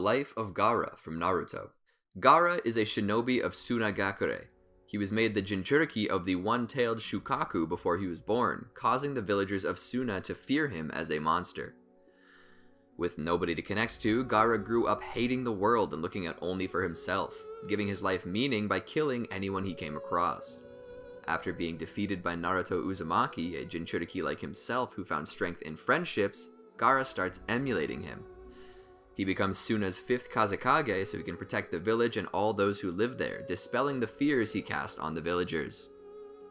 life of Gaara from Naruto. Gaara is a shinobi of Sunagakure. He was made the Jinchuriki of the One-Tailed Shukaku before he was born, causing the villagers of Suna to fear him as a monster. With nobody to connect to, Gaara grew up hating the world and looking out only for himself, giving his life meaning by killing anyone he came across. After being defeated by Naruto Uzumaki, a Jinchuriki like himself who found strength in friendships, Gaara starts emulating him. He becomes Suna's 5th Kazekage so he can protect the village and all those who live there, dispelling the fears he cast on the villagers.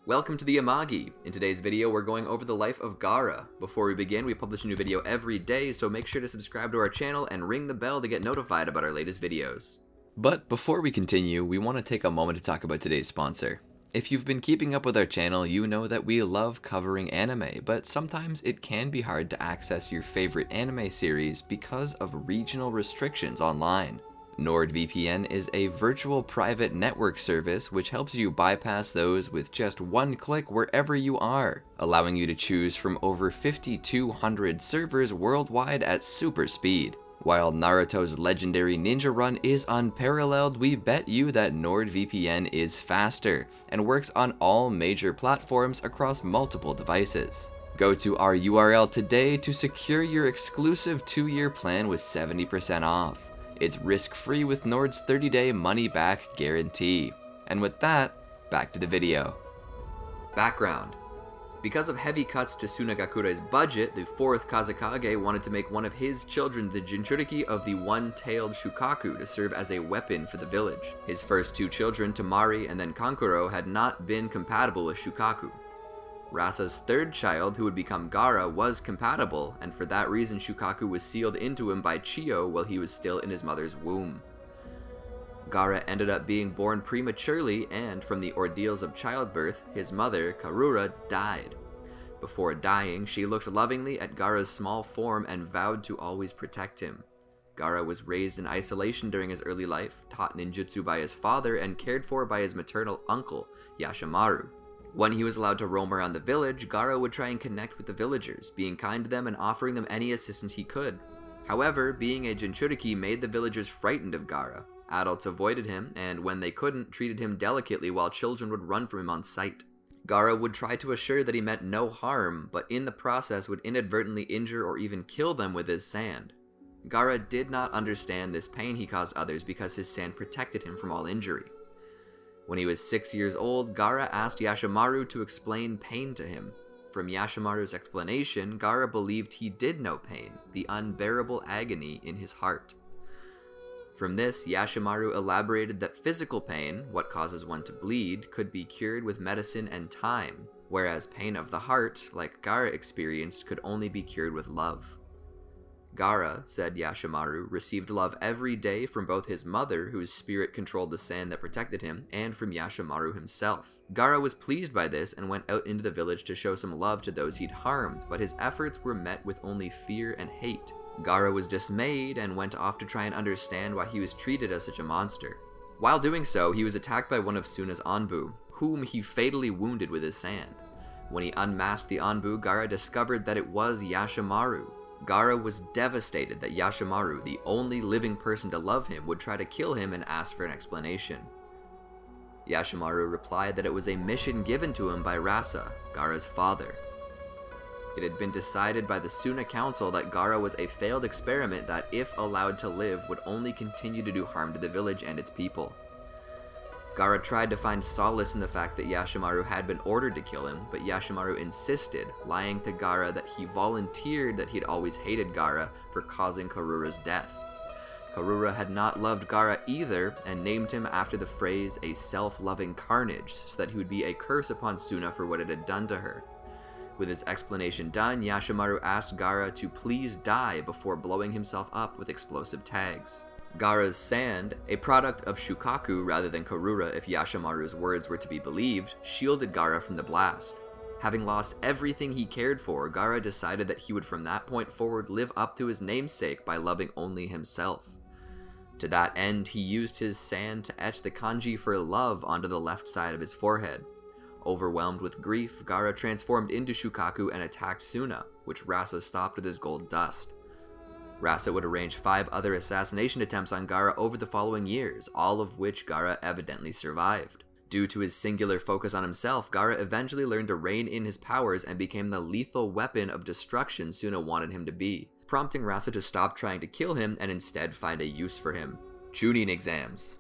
Welcome to the Amagi. In today's video, we're going over the life of Gaara. Before we begin, we publish a new video every day, so make sure to subscribe to our channel and ring the bell to get notified about our latest videos. But before we continue, we want to take a moment to talk about today's sponsor. If you've been keeping up with our channel, you know that we love covering anime, but sometimes it can be hard to access your favorite anime series because of regional restrictions online. NordVPN is a virtual private network service which helps you bypass those with just one click wherever you are, allowing you to choose from over 5,200 servers worldwide at super speed. While Naruto's legendary ninja run is unparalleled, we bet you that NordVPN is faster and works on all major platforms across multiple devices. Go to our URL today to secure your exclusive 2-year plan with 70% off. It's risk-free with Nord's 30-day money-back guarantee. And with that, back to the video. Background. Because of heavy cuts to Sunagakure's budget, the 4th Kazekage wanted to make one of his children the Jinchuriki of the One-Tailed Shukaku to serve as a weapon for the village. His first 2 children, Temari and then Kankuro, had not been compatible with Shukaku. Rasa's 3rd child, who would become Gaara, was compatible, and for that reason Shukaku was sealed into him by Chiyo while he was still in his mother's womb. Gaara ended up being born prematurely, and from the ordeals of childbirth, his mother, Karura, died. Before dying, she looked lovingly at Gaara's small form and vowed to always protect him. Gaara was raised in isolation during his early life, taught ninjutsu by his father, and cared for by his maternal uncle, Yashimaru. When he was allowed to roam around the village, Gaara would try and connect with the villagers, being kind to them and offering them any assistance he could. However, being a Jinchuriki made the villagers frightened of Gaara. Adults avoided him, and when they couldn't, treated him delicately while children would run from him on sight. Gaara would try to assure that he meant no harm, but in the process would inadvertently injure or even kill them with his sand. Gaara did not understand this pain he caused others because his sand protected him from all injury. When he was 6 years old, Gaara asked Yashimaru to explain pain to him. From Yashimaru's explanation, Gaara believed he did know pain, the unbearable agony in his heart. From this, Yashimaru elaborated that physical pain, what causes one to bleed, could be cured with medicine and time, whereas pain of the heart, like Gaara experienced, could only be cured with love. Gaara, said Yashimaru, received love every day from both his mother, whose spirit controlled the sand that protected him, and from Yashimaru himself. Gaara was pleased by this and went out into the village to show some love to those he'd harmed, but his efforts were met with only fear and hate. Gaara was dismayed and went off to try and understand why he was treated as such a monster. While doing so, he was attacked by one of Suna's Anbu, whom he fatally wounded with his sand. When he unmasked the Anbu, Gaara discovered that it was Yashimaru. Gaara was devastated that Yashimaru, the only living person to love him, would try to kill him and ask for an explanation. Yashimaru replied that it was a mission given to him by Rasa, Gaara's father. It had been decided by the Suna Council that Gaara was a failed experiment that, if allowed to live, would only continue to do harm to the village and its people. Gaara tried to find solace in the fact that Yashimaru had been ordered to kill him, but Yashimaru insisted, lying to Gaara that he volunteered that he'd always hated Gaara for causing Karura's death. Karura had not loved Gaara either, and named him after the phrase, a self-loving carnage, so that he would be a curse upon Suna for what it had done to her. With his explanation done, Yashimaru asked Gaara to please die before blowing himself up with explosive tags. Gaara's sand, a product of Shukaku rather than Karura if Yashimaru's words were to be believed, shielded Gaara from the blast. Having lost everything he cared for, Gaara decided that he would from that point forward live up to his namesake by loving only himself. To that end, he used his sand to etch the kanji for love onto the left side of his forehead. Overwhelmed with grief, Gaara transformed into Shukaku and attacked Suna, which Rasa stopped with his gold dust. Rasa would arrange 5 other assassination attempts on Gaara over the following years, all of which Gaara evidently survived. Due to his singular focus on himself, Gaara eventually learned to rein in his powers and became the lethal weapon of destruction Suna wanted him to be, prompting Rasa to stop trying to kill him and instead find a use for him. Chūnin Exams.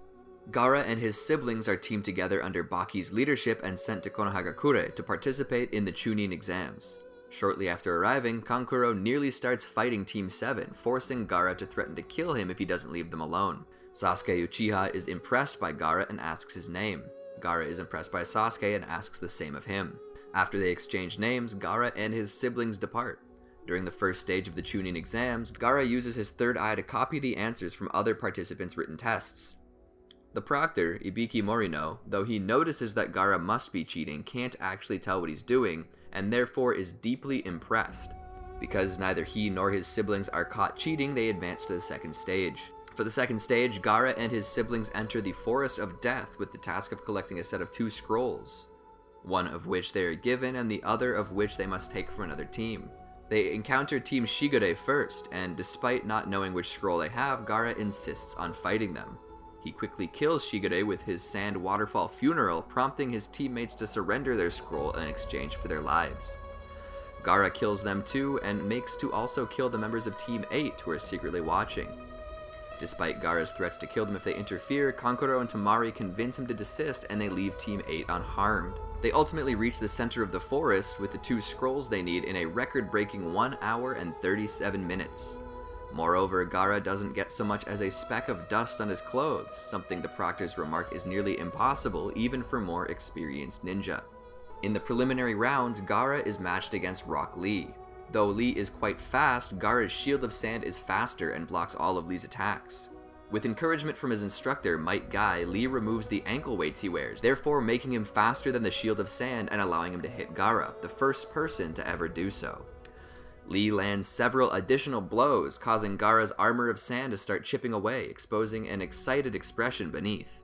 Gaara and his siblings are teamed together under Baki's leadership and sent to Konoha to participate in the Chūnin Exams. Shortly after arriving, Kankuro nearly starts fighting Team 7, forcing Gaara to threaten to kill him if he doesn't leave them alone. Sasuke Uchiha is impressed by Gaara and asks his name. Gaara is impressed by Sasuke and asks the same of him. After they exchange names, Gaara and his siblings depart. During the first stage of the Chūnin Exams, Gaara uses his third eye to copy the answers from other participants' written tests. The proctor, Ibiki Morino, though he notices that Gaara must be cheating, can't actually tell what he's doing, and therefore is deeply impressed. Because neither he nor his siblings are caught cheating, they advance to the second stage. For the second stage, Gaara and his siblings enter the Forest of Death with the task of collecting a set of 2 scrolls, one of which they are given and the other of which they must take from another team. They encounter Team Shigure first, and despite not knowing which scroll they have, Gaara insists on fighting them. He quickly kills Shigure with his sand waterfall funeral, prompting his teammates to surrender their scroll in exchange for their lives. Gaara kills them too, and makes to also kill the members of Team 8 who are secretly watching. Despite Gaara's threats to kill them if they interfere, Kankuro and Temari convince him to desist and they leave Team 8 unharmed. They ultimately reach the center of the forest with the 2 scrolls they need in a record-breaking 1 hour and 37 minutes. Moreover, Gaara doesn't get so much as a speck of dust on his clothes, something the proctor's remark is nearly impossible even for more experienced ninja. In the preliminary rounds, Gaara is matched against Rock Lee. Though Lee is quite fast, Gaara's Shield of Sand is faster and blocks all of Lee's attacks. With encouragement from his instructor, Might Guy, Lee removes the ankle weights he wears, therefore making him faster than the Shield of Sand and allowing him to hit Gaara, the first person to ever do so. Lee lands several additional blows, causing Gaara's armor of sand to start chipping away, exposing an excited expression beneath.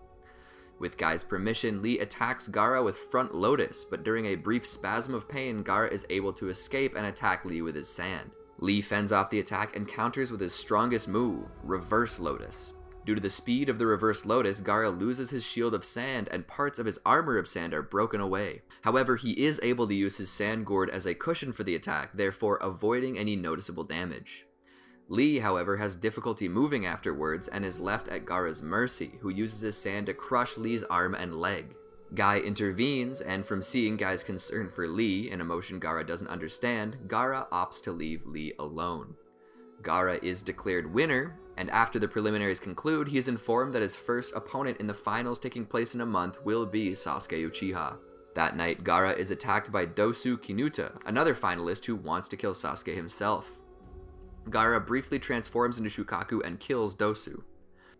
With Guy's permission, Lee attacks Gaara with Front Lotus, but during a brief spasm of pain, Gaara is able to escape and attack Lee with his sand. Lee fends off the attack and counters with his strongest move, Reverse Lotus. Due to the speed of the Reverse Lotus, Gaara loses his Shield of Sand and parts of his armor of sand are broken away. However, he is able to use his sand gourd as a cushion for the attack, therefore avoiding any noticeable damage. Lee, however, has difficulty moving afterwards and is left at Gaara's mercy, who uses his sand to crush Lee's arm and leg. Guy intervenes, and from seeing Guy's concern for Lee, an emotion Gaara doesn't understand, Gaara opts to leave Lee alone. Gaara is declared winner, and after the preliminaries conclude, he is informed that his first opponent in the finals taking place in a month will be Sasuke Uchiha. That night, Gaara is attacked by Dosu Kinuta, another finalist who wants to kill Sasuke himself. Gaara briefly transforms into Shukaku and kills Dosu.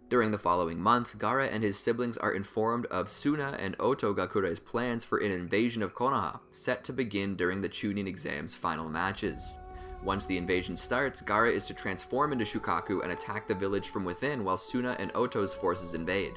During the following month, Gaara and his siblings are informed of Suna and Otogakure's plans for an invasion of Konoha, set to begin during the Chūnin Exams' final matches. Once the invasion starts, Gaara is to transform into Shukaku and attack the village from within while Suna and Oto's forces invade.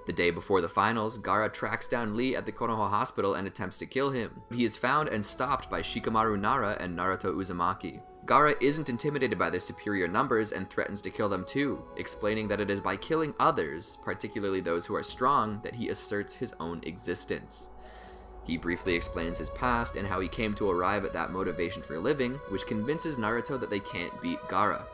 The day before the finals, Gaara tracks down Lee at the Konoha hospital and attempts to kill him. He is found and stopped by Shikamaru Nara and Naruto Uzumaki. Gaara isn't intimidated by their superior numbers and threatens to kill them too, explaining that it is by killing others, particularly those who are strong, that he asserts his own existence. He briefly explains his past and how he came to arrive at that motivation for living, which convinces Naruto that they can't beat Gaara.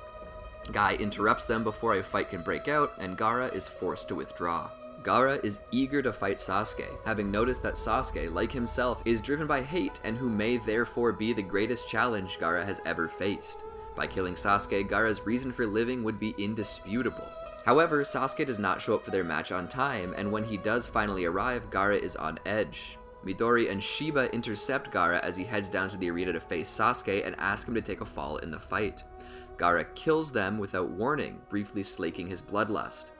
Guy interrupts them before a fight can break out, and Gaara is forced to withdraw. Gaara is eager to fight Sasuke, having noticed that Sasuke, like himself, is driven by hate and who may therefore be the greatest challenge Gaara has ever faced. By killing Sasuke, Gaara's reason for living would be indisputable. However, Sasuke does not show up for their match on time, and when he does finally arrive, Gaara is on edge. Midori and Shiba intercept Gaara as he heads down to the arena to face Sasuke and ask him to take a fall in the fight. Gaara kills them without warning, briefly slaking his bloodlust.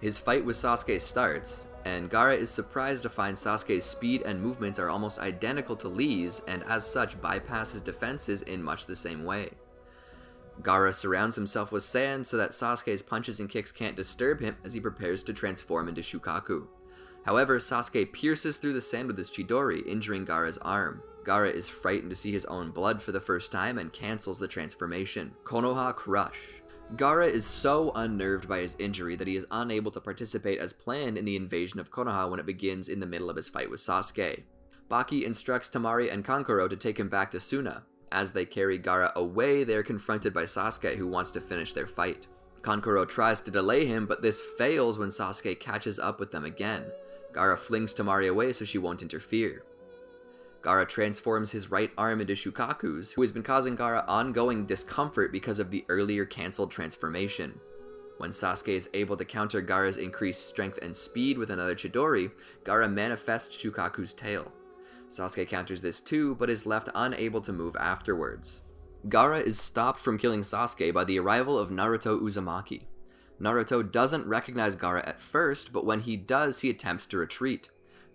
His fight with Sasuke starts, and Gaara is surprised to find Sasuke's speed and movements are almost identical to Lee's, and as such bypasses defenses in much the same way. Gaara surrounds himself with sand so that Sasuke's punches and kicks can't disturb him as he prepares to transform into Shukaku. However, Sasuke pierces through the sand with his Chidori, injuring Gaara's arm. Gaara is frightened to see his own blood for the first time and cancels the transformation. Konoha Crush. Gaara is so unnerved by his injury that he is unable to participate as planned in the invasion of Konoha when it begins in the middle of his fight with Sasuke. Baki instructs Temari and Kankuro to take him back to Suna. As they carry Gaara away, they are confronted by Sasuke, who wants to finish their fight. Kankuro tries to delay him, but this fails when Sasuke catches up with them again. Gaara flings Temari away so she won't interfere. Gaara transforms his right arm into Shukaku's, who has been causing Gaara ongoing discomfort because of the earlier cancelled transformation. When Sasuke is able to counter Gaara's increased strength and speed with another Chidori, Gaara manifests Shukaku's tail. Sasuke counters this too, but is left unable to move afterwards. Gaara is stopped from killing Sasuke by the arrival of Naruto Uzumaki. Naruto doesn't recognize Gaara at first, but when he does, he attempts to retreat.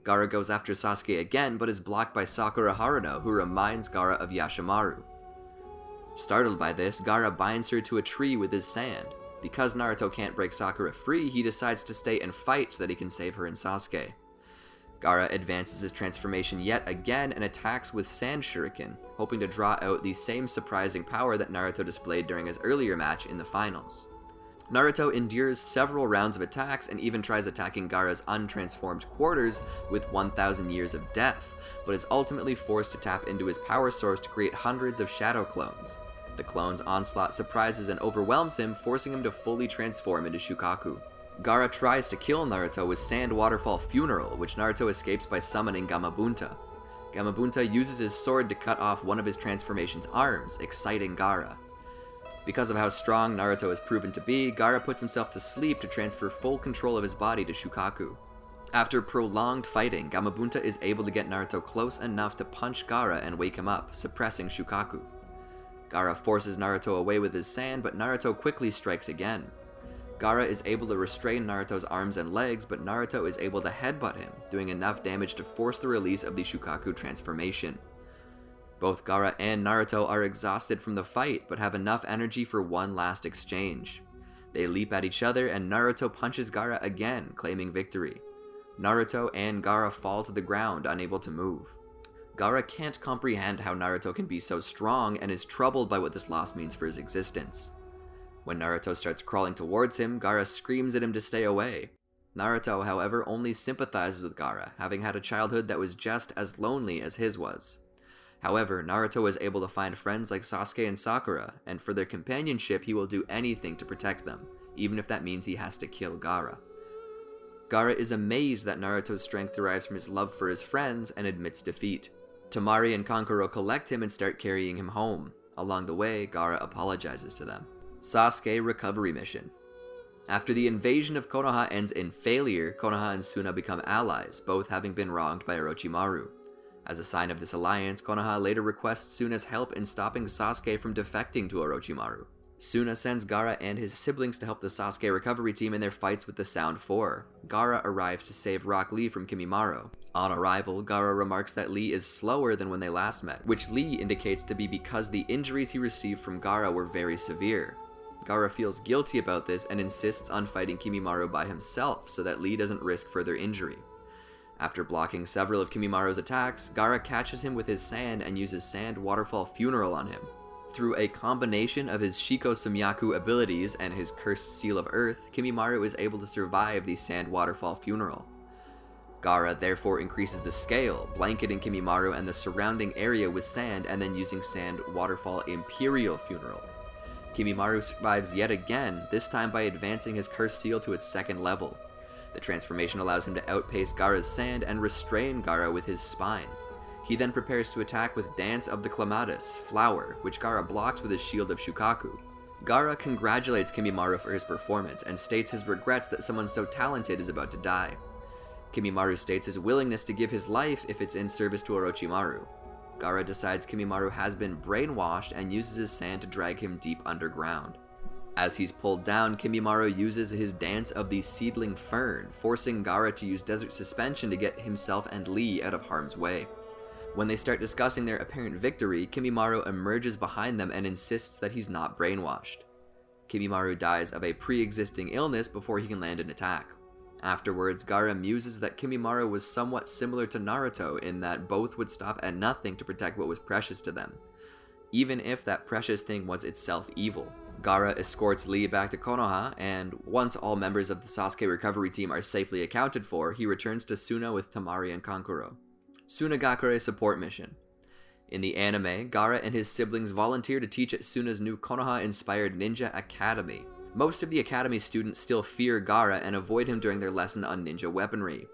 Gaara goes after Sasuke again, but is blocked by Sakura Haruno, who reminds Gaara of Yashimaru. Startled by this, Gaara binds her to a tree with his sand. Because Naruto can't break Sakura free, he decides to stay and fight so that he can save her and Sasuke. Gaara advances his transformation yet again and attacks with Sand Shuriken, hoping to draw out the same surprising power that Naruto displayed during his earlier match in the finals. Naruto endures several rounds of attacks and even tries attacking Gaara's untransformed quarters with 1,000 Years of Death, but is ultimately forced to tap into his power source to create hundreds of shadow clones. The clone's onslaught surprises and overwhelms him, forcing him to fully transform into Shukaku. Gaara tries to kill Naruto with Sand Waterfall Funeral, which Naruto escapes by summoning Gamabunta. Gamabunta uses his sword to cut off one of his transformation's arms, exciting Gaara. Because of how strong Naruto has proven to be, Gaara puts himself to sleep to transfer full control of his body to Shukaku. After prolonged fighting, Gamabunta is able to get Naruto close enough to punch Gaara and wake him up, suppressing Shukaku. Gaara forces Naruto away with his sand, but Naruto quickly strikes again. Gaara is able to restrain Naruto's arms and legs, but Naruto is able to headbutt him, doing enough damage to force the release of the Shukaku transformation. Both Gaara and Naruto are exhausted from the fight, but have enough energy for one last exchange. They leap at each other, and Naruto punches Gaara again, claiming victory. Naruto and Gaara fall to the ground, unable to move. Gaara can't comprehend how Naruto can be so strong, and is troubled by what this loss means for his existence. When Naruto starts crawling towards him, Gaara screams at him to stay away. Naruto, however, only sympathizes with Gaara, having had a childhood that was just as lonely as his was. However, Naruto is able to find friends like Sasuke and Sakura, and for their companionship he will do anything to protect them, even if that means he has to kill Gaara. Gaara is amazed that Naruto's strength derives from his love for his friends and admits defeat. Temari and Kankuro collect him and start carrying him home. Along the way, Gaara apologizes to them. Sasuke Recovery Mission. After the invasion of Konoha ends in failure, Konoha and Suna become allies, both having been wronged by Orochimaru. As a sign of this alliance, Konoha later requests Suna's help in stopping Sasuke from defecting to Orochimaru. Suna sends Gaara and his siblings to help the Sasuke recovery team in their fights with the Sound Four. Gaara arrives to save Rock Lee from Kimimaro. On arrival, Gaara remarks that Lee is slower than when they last met, which Lee indicates to be because the injuries he received from Gaara were very severe. Gaara feels guilty about this and insists on fighting Kimimaro by himself so that Lee doesn't risk further injury. After blocking several of Kimimaro's attacks, Gaara catches him with his sand and uses Sand Waterfall Funeral on him. Through a combination of his Shiko Sumyaku abilities and his Cursed Seal of Earth, Kimimaru is able to survive the Sand Waterfall Funeral. Gaara therefore increases the scale, blanketing Kimimaru and the surrounding area with sand and then using Sand Waterfall Imperial Funeral. Kimimaru survives yet again, this time by advancing his Cursed Seal to its second level. The transformation allows him to outpace Gaara's sand and restrain Gaara with his spine. He then prepares to attack with Dance of the Clematis, Flower, which Gaara blocks with his Shield of Shukaku. Gaara congratulates Kimimaru for his performance and states his regrets that someone so talented is about to die. Kimimaru states his willingness to give his life if it's in service to Orochimaru. Gaara decides Kimimaru has been brainwashed and uses his sand to drag him deep underground. As he's pulled down, Kimimaru uses his Dance of the Seedling Fern, forcing Gaara to use Desert Suspension to get himself and Lee out of harm's way. When they start discussing their apparent victory, Kimimaru emerges behind them and insists that he's not brainwashed. Kimimaru dies of a pre-existing illness before he can land an attack. Afterwards, Gaara muses that Kimimaru was somewhat similar to Naruto in that both would stop at nothing to protect what was precious to them, even if that precious thing was itself evil. Gaara escorts Lee back to Konoha, and once all members of the Sasuke recovery team are safely accounted for, he returns to Suna with Temari and Kankuro. Sunagakure support mission. In the anime, Gaara and his siblings volunteer to teach at Suna's new Konoha-inspired ninja academy. Most of the academy students still fear Gaara and avoid him during their lesson on ninja weaponry.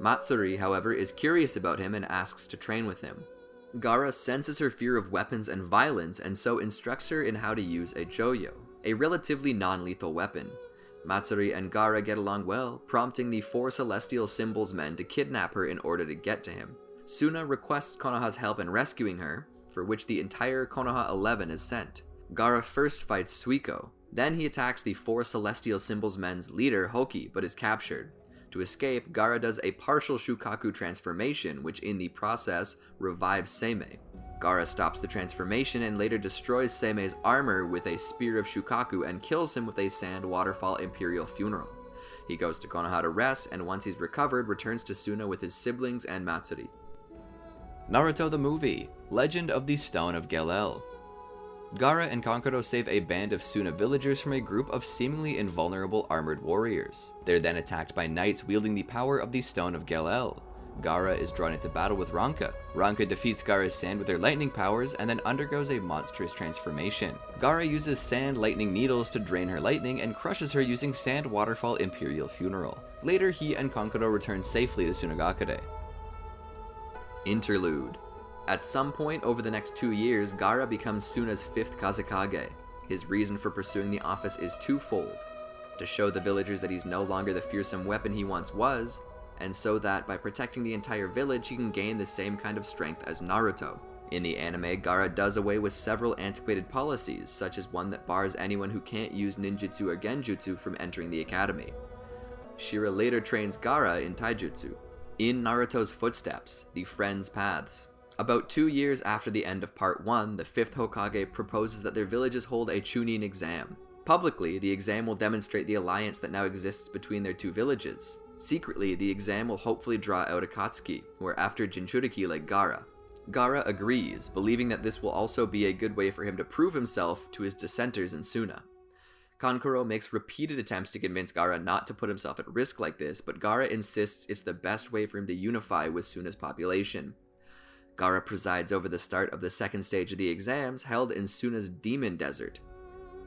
Matsuri, however, is curious about him and asks to train with him. Gaara senses her fear of weapons and violence and so instructs her in how to use a joyo, a relatively non-lethal weapon. Matsuri and Gaara get along well, prompting the 4 Celestial Symbols men to kidnap her in order to get to him. Suna requests Konoha's help in rescuing her, for which the entire Konoha 11 is sent. Gaara first fights Suiko, then he attacks the 4 Celestial Symbols men's leader Hoki, but is captured. To escape, Gaara does a partial Shukaku transformation, which in the process revives Seimei. Gaara stops the transformation and later destroys Seimei's armor with a Spear of Shukaku and kills him with a Sand Waterfall Imperial Funeral. He goes to Konoha to rest, and once he's recovered, returns to Suna with his siblings and Matsuri. Naruto the Movie, Legend of the Stone of Gelel. Gaara and Kankuro save a band of Suna villagers from a group of seemingly invulnerable armored warriors. They're then attacked by knights wielding the power of the Stone of Gelel. Gaara is drawn into battle with Ranka. Ranka defeats Gaara's sand with her lightning powers and then undergoes a monstrous transformation. Gaara uses sand lightning needles to drain her lightning and crushes her using Sand Waterfall Imperial Funeral. Later, he and Kankuro return safely to Sunagakure. Interlude. At some point over the next 2 years, Gaara becomes Suna's 5th Kazekage. His reason for pursuing the office is twofold: to show the villagers that he's no longer the fearsome weapon he once was, and so that by protecting the entire village he can gain the same kind of strength as Naruto. In the anime, Gaara does away with several antiquated policies, such as one that bars anyone who can't use ninjutsu or genjutsu from entering the academy. Shira later trains Gaara in taijutsu. In Naruto's footsteps, the Friends' Paths. About 2 years after the end of Part 1, the 5th Hokage proposes that their villages hold a Chūnin Exam. Publicly, the exam will demonstrate the alliance that now exists between their 2 villages. Secretly, the exam will hopefully draw out Akatsuki, who are after Jinchuriki like Gaara. Gaara agrees, believing that this will also be a good way for him to prove himself to his dissenters in Suna. Kankuro makes repeated attempts to convince Gaara not to put himself at risk like this, but Gaara insists it's the best way for him to unify with Suna's population. Gaara presides over the start of the 2nd stage of the exams, held in Suna's Demon Desert.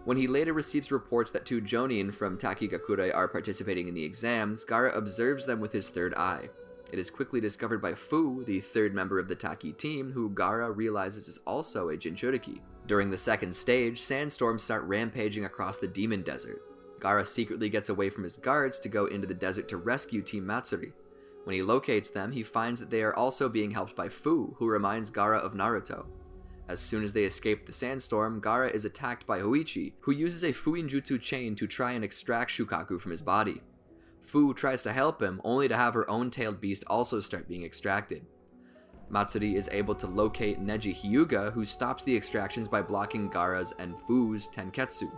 When he later receives reports that 2 Jonin from Takigakure are participating in the exams, Gaara observes them with his 3rd eye. It is quickly discovered by Fu, the 3rd member of the Taki team, who Gaara realizes is also a Jinchuriki. During the 2nd stage, sandstorms start rampaging across the Demon Desert. Gaara secretly gets away from his guards to go into the desert to rescue Team Matsuri. When he locates them, he finds that they are also being helped by Fu, who reminds Gaara of Naruto. As soon as they escape the sandstorm, Gaara is attacked by Hoichi, who uses a Fuinjutsu chain to try and extract Shukaku from his body. Fu tries to help him, only to have her own tailed beast also start being extracted. Matsuri is able to locate Neji Hyuga, who stops the extractions by blocking Gaara's and Fu's Tenketsu.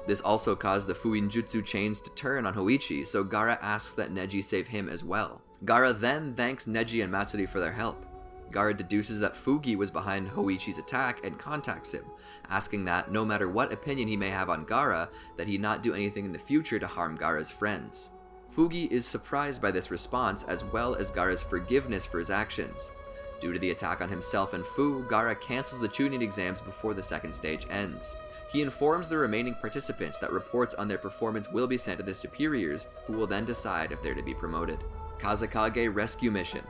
This also caused the Fuinjutsu chains to turn on Hoichi, so Gaara asks that Neji save him as well. Gaara then thanks Neji and Matsuri for their help. Gaara deduces that Fugi was behind Hoichi's attack and contacts him, asking that, no matter what opinion he may have on Gaara, that he not do anything in the future to harm Gaara's friends. Fugi is surprised by this response, as well as Gaara's forgiveness for his actions. Due to the attack on himself and Fu, Gaara cancels the Chunin exams before the 2nd stage ends. He informs the remaining participants that reports on their performance will be sent to the superiors, who will then decide if they're to be promoted. Kazekage Rescue Mission.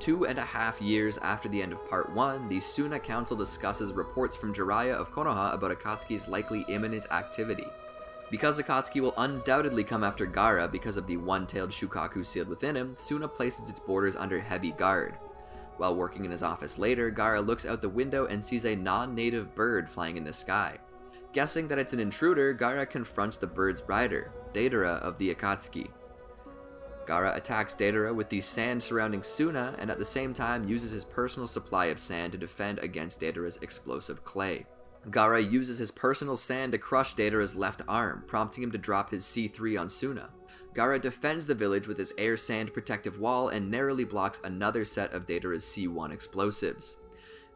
2.5 years after the end of Part 1, the Suna Council discusses reports from Jiraiya of Konoha about Akatsuki's likely imminent activity. Because Akatsuki will undoubtedly come after Gaara because of the One-Tailed Shukaku sealed within him, Suna places its borders under heavy guard. While working in his office later, Gaara looks out the window and sees a non-native bird flying in the sky. Guessing that it's an intruder, Gaara confronts the bird's rider, Deidara of the Akatsuki. Gaara attacks Deidara with the sand surrounding Suna, and at the same time uses his personal supply of sand to defend against Deidara's explosive clay. Gaara uses his personal sand to crush Deidara's left arm, prompting him to drop his C3 on Suna. Gaara defends the village with his air sand protective wall and narrowly blocks another set of Deidara's C1 explosives.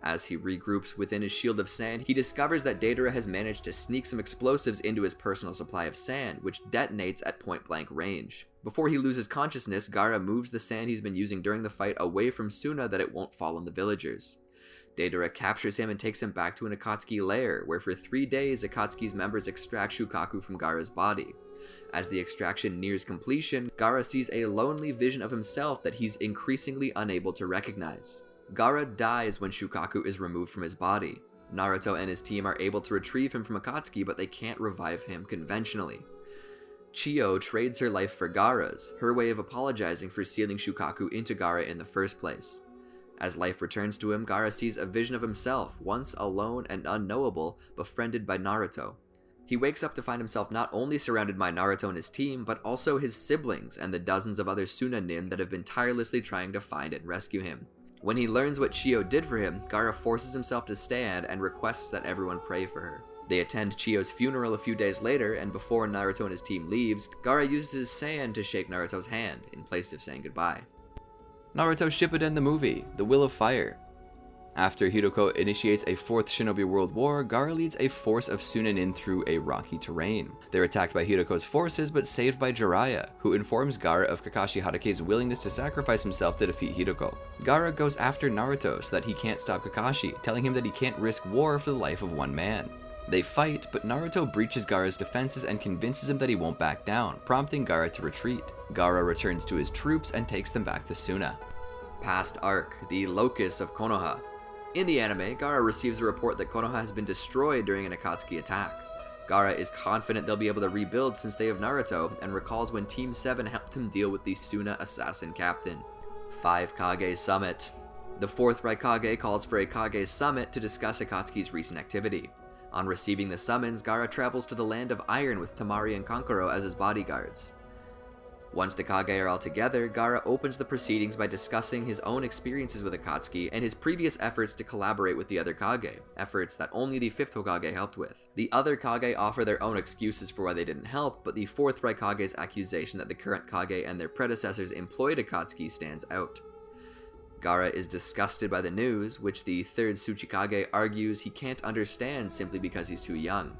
As he regroups within his shield of sand, he discovers that Deidara has managed to sneak some explosives into his personal supply of sand, which detonates at point-blank range. Before he loses consciousness, Gaara moves the sand he's been using during the fight away from Suna that it won't fall on the villagers. Deidara captures him and takes him back to an Akatsuki lair, where for 3 days Akatsuki's members extract Shukaku from Gaara's body. As the extraction nears completion, Gaara sees a lonely vision of himself that he's increasingly unable to recognize. Gaara dies when Shukaku is removed from his body. Naruto and his team are able to retrieve him from Akatsuki, but they can't revive him conventionally. Chiyo trades her life for Gaara's, her way of apologizing for sealing Shukaku into Gaara in the first place. As life returns to him, Gaara sees a vision of himself, once alone and unknowable, befriended by Naruto. He wakes up to find himself not only surrounded by Naruto and his team, but also his siblings and the dozens of other Suna nin that have been tirelessly trying to find and rescue him. When he learns what Chiyo did for him, Gaara forces himself to stand and requests that everyone pray for her. They attend Chiyo's funeral a few days later, and before Naruto and his team leaves, Gaara uses his sand to shake Naruto's hand, in place of saying goodbye. Naruto Shippuden the movie, The Will of Fire. After Hiroko initiates a 4th Shinobi World War, Gaara leads a force of Sunanin through a rocky terrain. They're attacked by Hiroko's forces, but saved by Jiraiya, who informs Gaara of Kakashi Hatake's willingness to sacrifice himself to defeat Hiroko. Gaara goes after Naruto so that he can't stop Kakashi, telling him that he can't risk war for the life of one man. They fight, but Naruto breaches Gaara's defenses and convinces him that he won't back down, prompting Gaara to retreat. Gaara returns to his troops and takes them back to Suna. Past Arc, the Locus of Konoha. In the anime, Gaara receives a report that Konoha has been destroyed during an Akatsuki attack. Gaara is confident they'll be able to rebuild since they have Naruto, and recalls when Team 7 helped him deal with the Suna assassin captain. 5 Kage Summit. The 4th Raikage calls for a Kage Summit to discuss Akatsuki's recent activity. On receiving the summons, Gaara travels to the Land of Iron with Temari and Kankuro as his bodyguards. Once the Kage are all together, Gaara opens the proceedings by discussing his own experiences with Akatsuki and his previous efforts to collaborate with the other Kage, efforts that only the 5th Hokage helped with. The other Kage offer their own excuses for why they didn't help, but the 4th Raikage's accusation that the current Kage and their predecessors employed Akatsuki stands out. Gaara is disgusted by the news, which the 3rd Tsuchikage argues he can't understand simply because he's too young.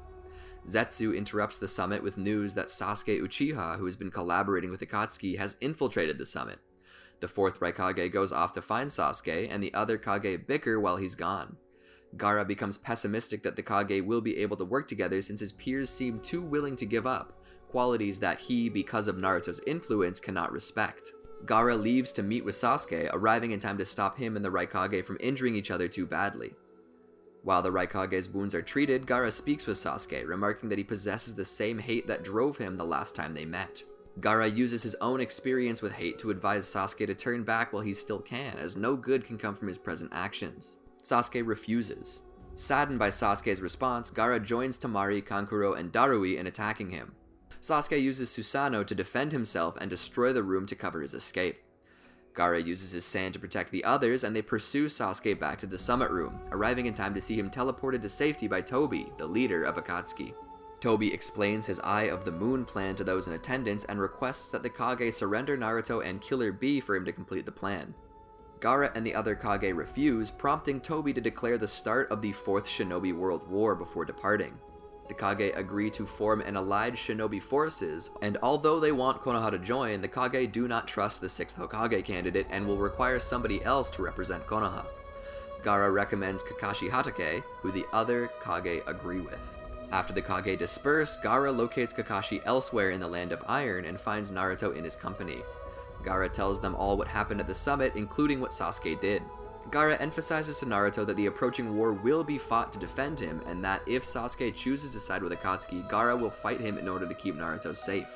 Zetsu interrupts the summit with news that Sasuke Uchiha, who has been collaborating with Akatsuki, has infiltrated the summit. The 4th Raikage goes off to find Sasuke, and the other Kage bicker while he's gone. Gaara becomes pessimistic that the Kage will be able to work together since his peers seem too willing to give up, qualities that he, because of Naruto's influence, cannot respect. Gaara leaves to meet with Sasuke, arriving in time to stop him and the Raikage from injuring each other too badly. While the Raikage's wounds are treated, Gaara speaks with Sasuke, remarking that he possesses the same hate that drove him the last time they met. Gaara uses his own experience with hate to advise Sasuke to turn back while he still can, as no good can come from his present actions. Sasuke refuses. Saddened by Sasuke's response, Gaara joins Temari, Kankuro, and Darui in attacking him. Sasuke uses Susanoo to defend himself and destroy the room to cover his escape. Gaara uses his sand to protect the others, and they pursue Sasuke back to the summit room, arriving in time to see him teleported to safety by Tobi, the leader of Akatsuki. Tobi explains his Eye of the Moon plan to those in attendance and requests that the Kage surrender Naruto and Killer Bee for him to complete the plan. Gaara and the other Kage refuse, prompting Tobi to declare the start of the 4th Shinobi World War before departing. The Kage agree to form an allied shinobi forces, and although they want Konoha to join, the Kage do not trust the 6th Hokage candidate and will require somebody else to represent Konoha. Gaara recommends Kakashi Hatake, who the other Kage agree with. After the Kage disperse, Gaara locates Kakashi elsewhere in the Land of Iron and finds Naruto in his company. Gaara tells them all what happened at the summit, including what Sasuke did. Gaara emphasizes to Naruto that the approaching war will be fought to defend him, and that if Sasuke chooses to side with Akatsuki, Gaara will fight him in order to keep Naruto safe.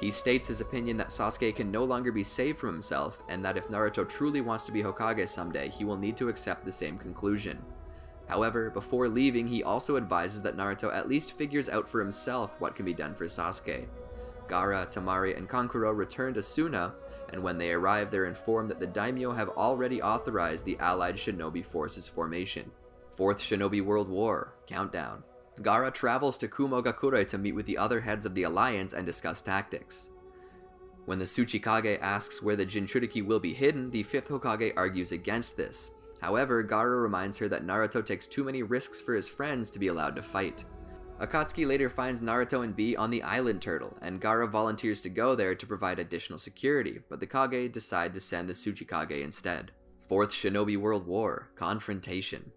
He states his opinion that Sasuke can no longer be saved from himself, and that if Naruto truly wants to be Hokage someday, he will need to accept the same conclusion. However, before leaving, he also advises that Naruto at least figures out for himself what can be done for Sasuke. Gaara, Temari, and Kankuro return to Suna, and when they arrive, they're informed that the daimyo have already authorized the allied shinobi forces formation. 4th Shinobi World War, Countdown. Gaara travels to Kumogakure to meet with the other heads of the alliance and discuss tactics. When the Tsuchikage asks where the Jinchuriki will be hidden, the 5th Hokage argues against this. However, Gaara reminds her that Naruto takes too many risks for his friends to be allowed to fight. Akatsuki later finds Naruto and Bee on the island turtle, and Gaara volunteers to go there to provide additional security, but the Kage decide to send the Tsuchikage instead. 4th Shinobi World War, Confrontation.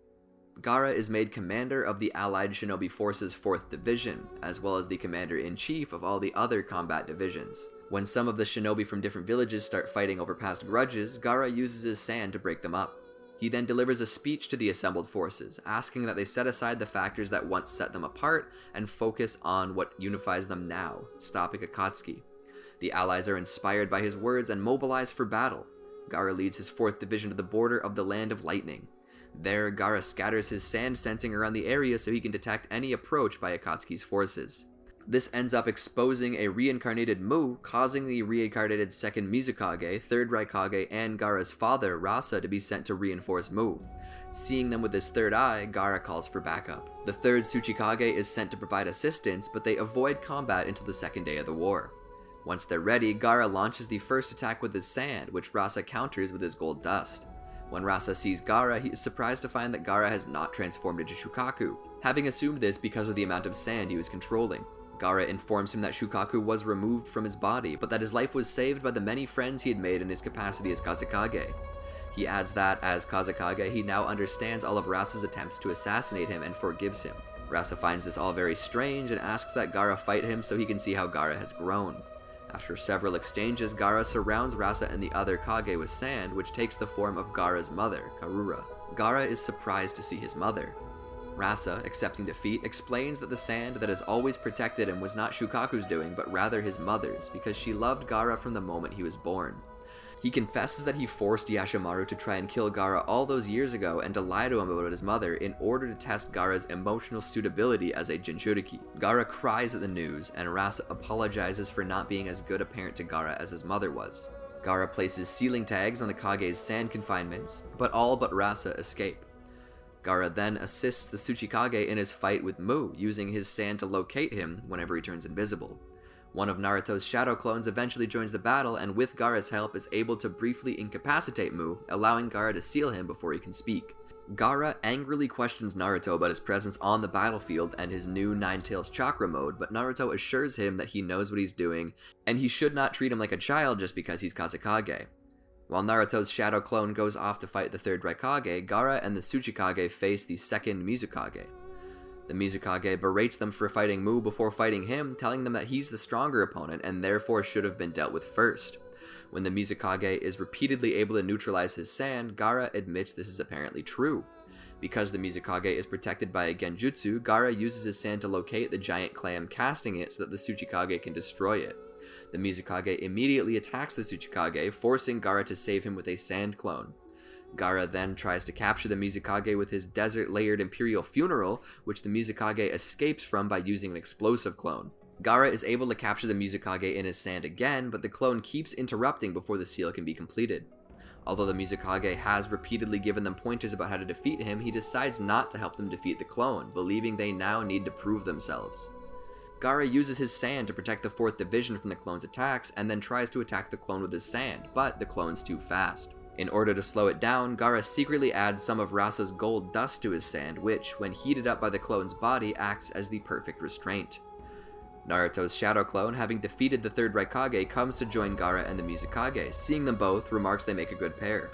Gaara is made commander of the Allied Shinobi Forces 4th Division, as well as the commander-in-chief of all the other combat divisions. When some of the shinobi from different villages start fighting over past grudges, Gaara uses his sand to break them up. He then delivers a speech to the assembled forces, asking that they set aside the factors that once set them apart and focus on what unifies them now, stopping Akatsuki. The allies are inspired by his words and mobilize for battle. Gaara leads his 4th Division to the border of the Land of Lightning. There, Gaara scatters his sand sensing around the area so he can detect any approach by Akatsuki's forces. This ends up exposing a reincarnated Mu, causing the reincarnated 2nd Mizukage, 3rd Raikage, and Gaara's father, Rasa, to be sent to reinforce Mu. Seeing them with his third eye, Gaara calls for backup. The 3rd Tsuchikage is sent to provide assistance, but they avoid combat until the 2nd day of the war. Once they're ready, Gaara launches the first attack with his sand, which Rasa counters with his gold dust. When Rasa sees Gaara, he is surprised to find that Gaara has not transformed into Shukaku, having assumed this because of the amount of sand he was controlling. Gaara informs him that Shukaku was removed from his body, but that his life was saved by the many friends he had made in his capacity as Kazekage. He adds that, as Kazekage, he now understands all of Rasa's attempts to assassinate him and forgives him. Rasa finds this all very strange and asks that Gaara fight him so he can see how Gaara has grown. After several exchanges, Gaara surrounds Rasa and the other Kage with sand, which takes the form of Gaara's mother, Karura. Gaara is surprised to see his mother. Rasa, accepting defeat, explains that the sand that has always protected him was not Shukaku's doing, but rather his mother's, because she loved Gaara from the moment he was born. He confesses that he forced Yashimaru to try and kill Gaara all those years ago and to lie to him about his mother in order to test Gaara's emotional suitability as a Jinchuriki. Gaara cries at the news, and Rasa apologizes for not being as good a parent to Gaara as his mother was. Gaara places sealing tags on the Kage's sand confinements, but all but Rasa escape. Gaara then assists the Tsuchikage in his fight with Mu, using his sand to locate him whenever he turns invisible. One of Naruto's shadow clones eventually joins the battle and with Gaara's help is able to briefly incapacitate Mu, allowing Gaara to seal him before he can speak. Gaara angrily questions Naruto about his presence on the battlefield and his new Nine-Tails chakra mode, but Naruto assures him that he knows what he's doing, and he should not treat him like a child just because he's Kazekage. While Naruto's shadow clone goes off to fight the 3rd Raikage, Gaara and the Tsuchikage face the 2nd Mizukage. The Mizukage berates them for fighting Mu before fighting him, telling them that he's the stronger opponent and therefore should have been dealt with first. When the Mizukage is repeatedly able to neutralize his sand, Gaara admits this is apparently true. Because the Mizukage is protected by a genjutsu, Gaara uses his sand to locate the giant clam, casting it so that the Tsuchikage can destroy it. The Mizukage immediately attacks the Tsuchikage, forcing Gaara to save him with a sand clone. Gaara then tries to capture the Mizukage with his desert-layered Imperial Funeral, which the Mizukage escapes from by using an explosive clone. Gaara is able to capture the Mizukage in his sand again, but the clone keeps interrupting before the seal can be completed. Although the Mizukage has repeatedly given them pointers about how to defeat him, he decides not to help them defeat the clone, believing they now need to prove themselves. Gaara uses his sand to protect the 4th Division from the clone's attacks, and then tries to attack the clone with his sand, but the clone's too fast. In order to slow it down, Gaara secretly adds some of Rasa's gold dust to his sand, which, when heated up by the clone's body, acts as the perfect restraint. Naruto's shadow clone, having defeated the 3rd Raikage, comes to join Gaara and the Mizukage. Seeing them both, remarks they make a good pair.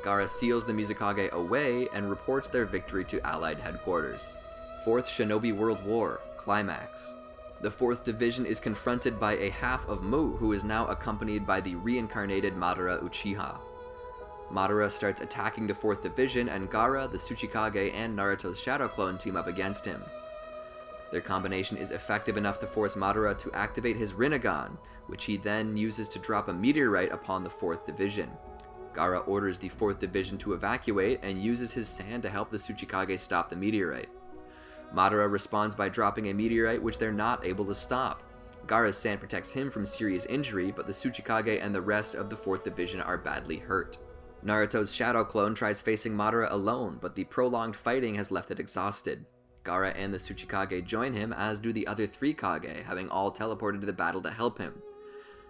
Gaara seals the Mizukage away and reports their victory to Allied headquarters. 4th Shinobi World War, Climax. The 4th Division is confronted by a half of Mu, who is now accompanied by the reincarnated Madara Uchiha. Madara starts attacking the 4th Division, and Gaara, the Tsuchikage, and Naruto's shadow clone team up against him. Their combination is effective enough to force Madara to activate his Rinnegan, which he then uses to drop a meteorite upon the 4th Division. Gaara orders the 4th Division to evacuate and uses his sand to help the Tsuchikage stop the meteorite. Madara responds by dropping a meteorite which they're not able to stop. Gaara's sand protects him from serious injury, but the Tsuchikage and the rest of the 4th Division are badly hurt. Naruto's shadow clone tries facing Madara alone, but the prolonged fighting has left it exhausted. Gaara and the Tsuchikage join him, as do the other 3 Kage, having all teleported to the battle to help him.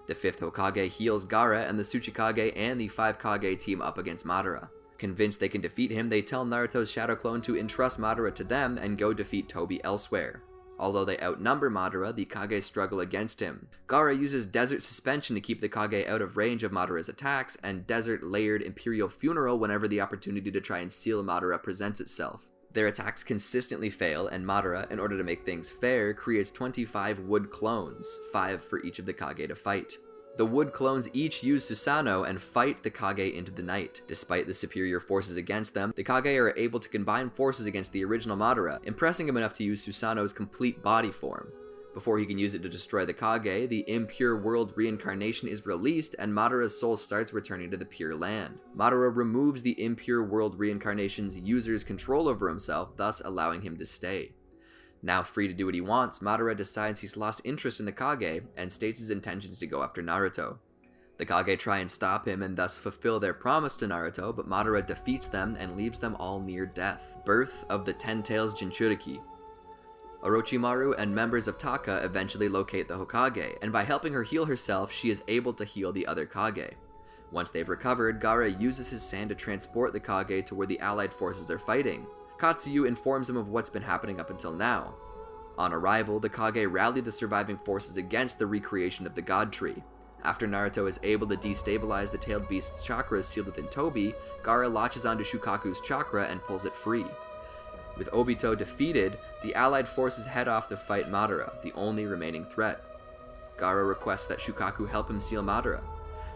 The 5th Hokage heals Gaara, and the Tsuchikage and the 5 Kage team up against Madara. Convinced they can defeat him, they tell Naruto's shadow clone to entrust Madara to them and go defeat Tobi elsewhere. Although they outnumber Madara, the Kage struggle against him. Gaara uses Desert Suspension to keep the Kage out of range of Madara's attacks, and Desert Layered Imperial Funeral whenever the opportunity to try and seal Madara presents itself. Their attacks consistently fail, and Madara, in order to make things fair, creates 25 wood clones, 5 for each of the Kage to fight. The wood clones each use Susanoo and fight the Kage into the night. Despite the superior forces against them, the Kage are able to combine forces against the original Madara, impressing him enough to use Susanoo's complete body form. Before he can use it to destroy the Kage, the impure world reincarnation is released and Madara's soul starts returning to the Pure Land. Madara removes the impure world reincarnation's user's control over himself, thus allowing him to stay. Now free to do what he wants, Madara decides he's lost interest in the Kage and states his intentions to go after Naruto. The Kage try and stop him and thus fulfill their promise to Naruto, but Madara defeats them and leaves them all near death. Birth of the Ten Tails Jinchuriki. Orochimaru and members of Taka eventually locate the Hokage, and by helping her heal herself, she is able to heal the other Kage. Once they've recovered, Gaara uses his sand to transport the Kage to where the allied forces are fighting. Katsuyu informs him of what's been happening up until now. On arrival, the Kage rally the surviving forces against the recreation of the God Tree. After Naruto is able to destabilize the tailed beast's chakras sealed within Tobi, Gaara latches onto Shukaku's chakra and pulls it free. With Obito defeated, the allied forces head off to fight Madara, the only remaining threat. Gaara requests that Shukaku help him seal Madara.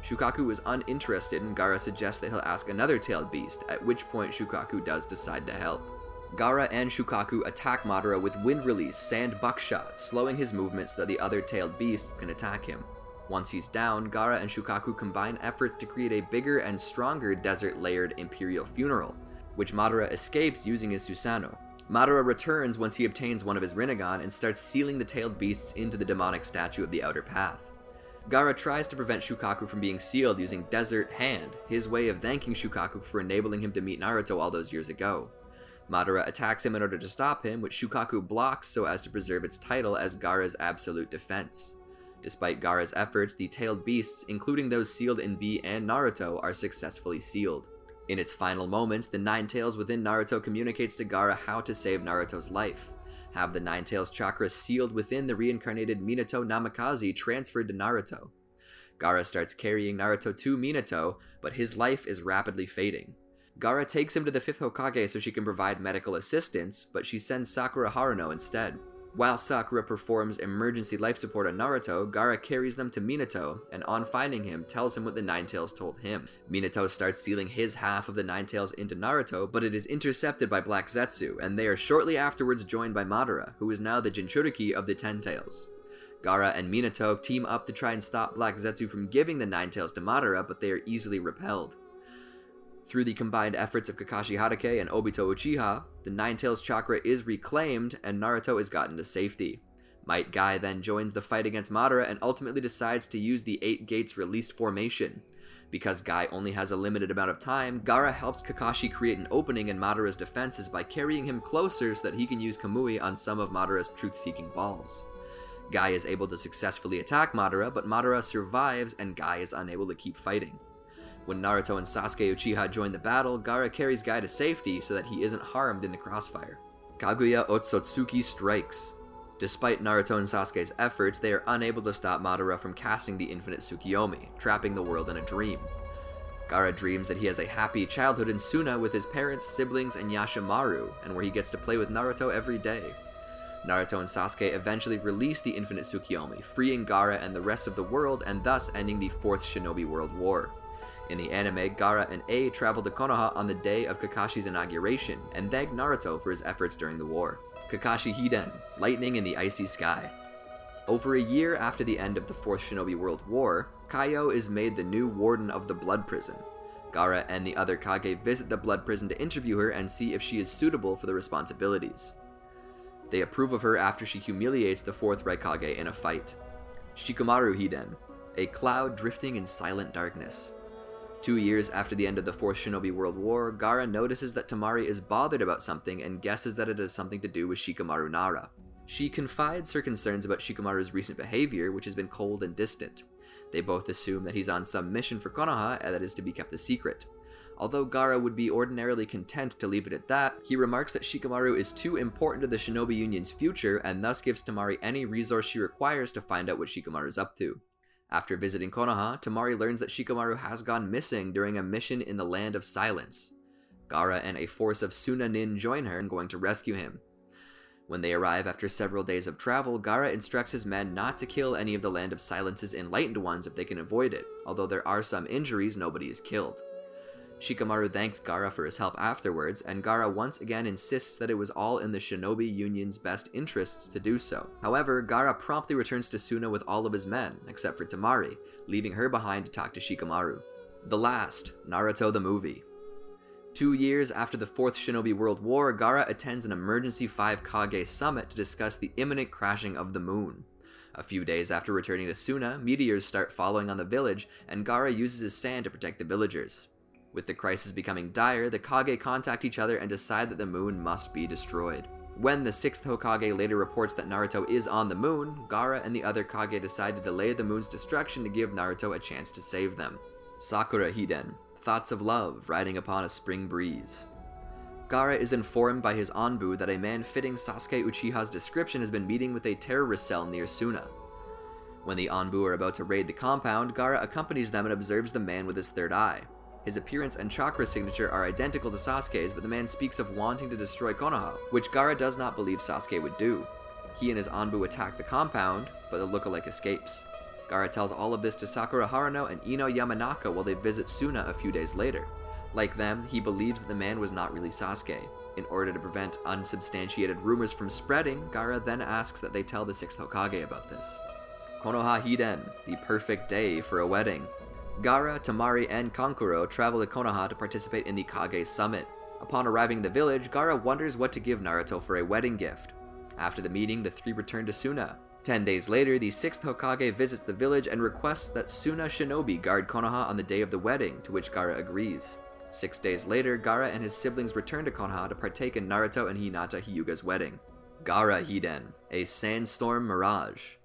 Shukaku is uninterested and Gaara suggests that he'll ask another tailed beast, at which point Shukaku does decide to help. Gaara and Shukaku attack Madara with wind release, sand buckshot, slowing his movement so that the other tailed beasts can attack him. Once he's down, Gaara and Shukaku combine efforts to create a bigger and stronger desert layered Imperial Funeral, which Madara escapes using his Susanoo. Madara returns once he obtains one of his Rinnegan and starts sealing the tailed beasts into the demonic statue of the Outer Path. Gaara tries to prevent Shukaku from being sealed using Desert Hand, his way of thanking Shukaku for enabling him to meet Naruto all those years ago. Madara attacks him in order to stop him, which Shukaku blocks so as to preserve its title as Gaara's absolute defense. Despite Gaara's efforts, the tailed beasts, including those sealed in B and Naruto, are successfully sealed. In its final moments, the Nine Tails within Naruto communicates to Gaara how to save Naruto's life. Have the Nine Tails chakra sealed within the reincarnated Minato Namikaze transferred to Naruto. Gaara starts carrying Naruto to Minato, but his life is rapidly fading. Gaara takes him to the 5th Hokage so she can provide medical assistance, but she sends Sakura Haruno instead. While Sakura performs emergency life support on Naruto, Gaara carries them to Minato, and on finding him, tells him what the Nine Tails told him. Minato starts sealing his half of the Nine Tails into Naruto, but it is intercepted by Black Zetsu, and they are shortly afterwards joined by Madara, who is now the Jinchuriki of the Ten Tails. Gaara and Minato team up to try and stop Black Zetsu from giving the Nine Tails to Madara, but they are easily repelled. Through the combined efforts of Kakashi Hatake and Obito Uchiha, the Nine Tails chakra is reclaimed and Naruto is gotten to safety. Might Guy then joins the fight against Madara and ultimately decides to use the 8 Gates released formation. Because Guy only has a limited amount of time, Gaara helps Kakashi create an opening in Madara's defenses by carrying him closer so that he can use Kamui on some of Madara's truth-seeking balls. Guy is able to successfully attack Madara, but Madara survives and Guy is unable to keep fighting. When Naruto and Sasuke Uchiha join the battle, Gaara carries Guy to safety so that he isn't harmed in the crossfire. Kaguya Ōtsutsuki strikes. Despite Naruto and Sasuke's efforts, they are unable to stop Madara from casting the infinite Tsukiyomi, trapping the world in a dream. Gaara dreams that he has a happy childhood in Suna with his parents, siblings, and Yashimaru, and where he gets to play with Naruto every day. Naruto and Sasuke eventually release the infinite Tsukiyomi, freeing Gaara and the rest of the world and thus ending the 4th Shinobi World War. In the anime, Gaara and A travel to Konoha on the day of Kakashi's inauguration and thank Naruto for his efforts during the war. Kakashi Hiden, lightning in the icy sky. Over a year after the end of the 4th Shinobi World War, Kaio is made the new warden of the Blood Prison. Gaara and the other Kage visit the Blood Prison to interview her and see if she is suitable for the responsibilities. They approve of her after she humiliates the 4th Raikage in a fight. Shikamaru Hiden, a cloud drifting in silent darkness. 2 years after the end of the 4th Shinobi World War, Gaara notices that Temari is bothered about something and guesses that it has something to do with Shikamaru Nara. She confides her concerns about Shikamaru's recent behavior, which has been cold and distant. They both assume that he's on some mission for Konoha and that is to be kept a secret. Although Gaara would be ordinarily content to leave it at that, he remarks that Shikamaru is too important to the Shinobi Union's future and thus gives Temari any resource she requires to find out what Shikamaru is up to. After visiting Konoha, Temari learns that Shikamaru has gone missing during a mission in the Land of Silence. Gaara and a force of Suna nin join her and going to rescue him. When they arrive after several days of travel, Gaara instructs his men not to kill any of the Land of Silence's enlightened ones if they can avoid it, although there are some injuries, nobody is killed. Shikamaru thanks Gaara for his help afterwards, and Gaara once again insists that it was all in the Shinobi Union's best interests to do so. However, Gaara promptly returns to Suna with all of his men, except for Temari, leaving her behind to talk to Shikamaru. The last, Naruto the movie. 2 years after the Fourth Shinobi World War, Gaara attends an emergency 5 Kage summit to discuss the imminent crashing of the moon. A few days after returning to Suna, meteors start falling on the village, and Gaara uses his sand to protect the villagers. With the crisis becoming dire, the Kage contact each other and decide that the moon must be destroyed. When the 6th Hokage later reports that Naruto is on the moon, Gaara and the other Kage decide to delay the moon's destruction to give Naruto a chance to save them. Sakura Hiden, thoughts of love riding upon a spring breeze. Gaara is informed by his Anbu that a man fitting Sasuke Uchiha's description has been meeting with a terrorist cell near Suna. When the Anbu are about to raid the compound, Gaara accompanies them and observes the man with his third eye. His appearance and chakra signature are identical to Sasuke's, but the man speaks of wanting to destroy Konoha, which Gaara does not believe Sasuke would do. He and his Anbu attack the compound, but the lookalike escapes. Gaara tells all of this to Sakura Haruno and Ino Yamanaka while they visit Suna a few days later. Like them, he believes that the man was not really Sasuke. In order to prevent unsubstantiated rumors from spreading, Gaara then asks that they tell the 6th Hokage about this. Konoha Hiden, the perfect day for a wedding. Gaara, Temari, and Kankuro travel to Konoha to participate in the Kage Summit. Upon arriving in the village, Gaara wonders what to give Naruto for a wedding gift. After the meeting, the three return to Suna. 10 days later, the 6th Hokage visits the village and requests that Suna Shinobi guard Konoha on the day of the wedding, to which Gaara agrees. 6 days later, Gaara and his siblings return to Konoha to partake in Naruto and Hinata Hyuga's wedding. Gaara Hiden, a Sandstorm Mirage.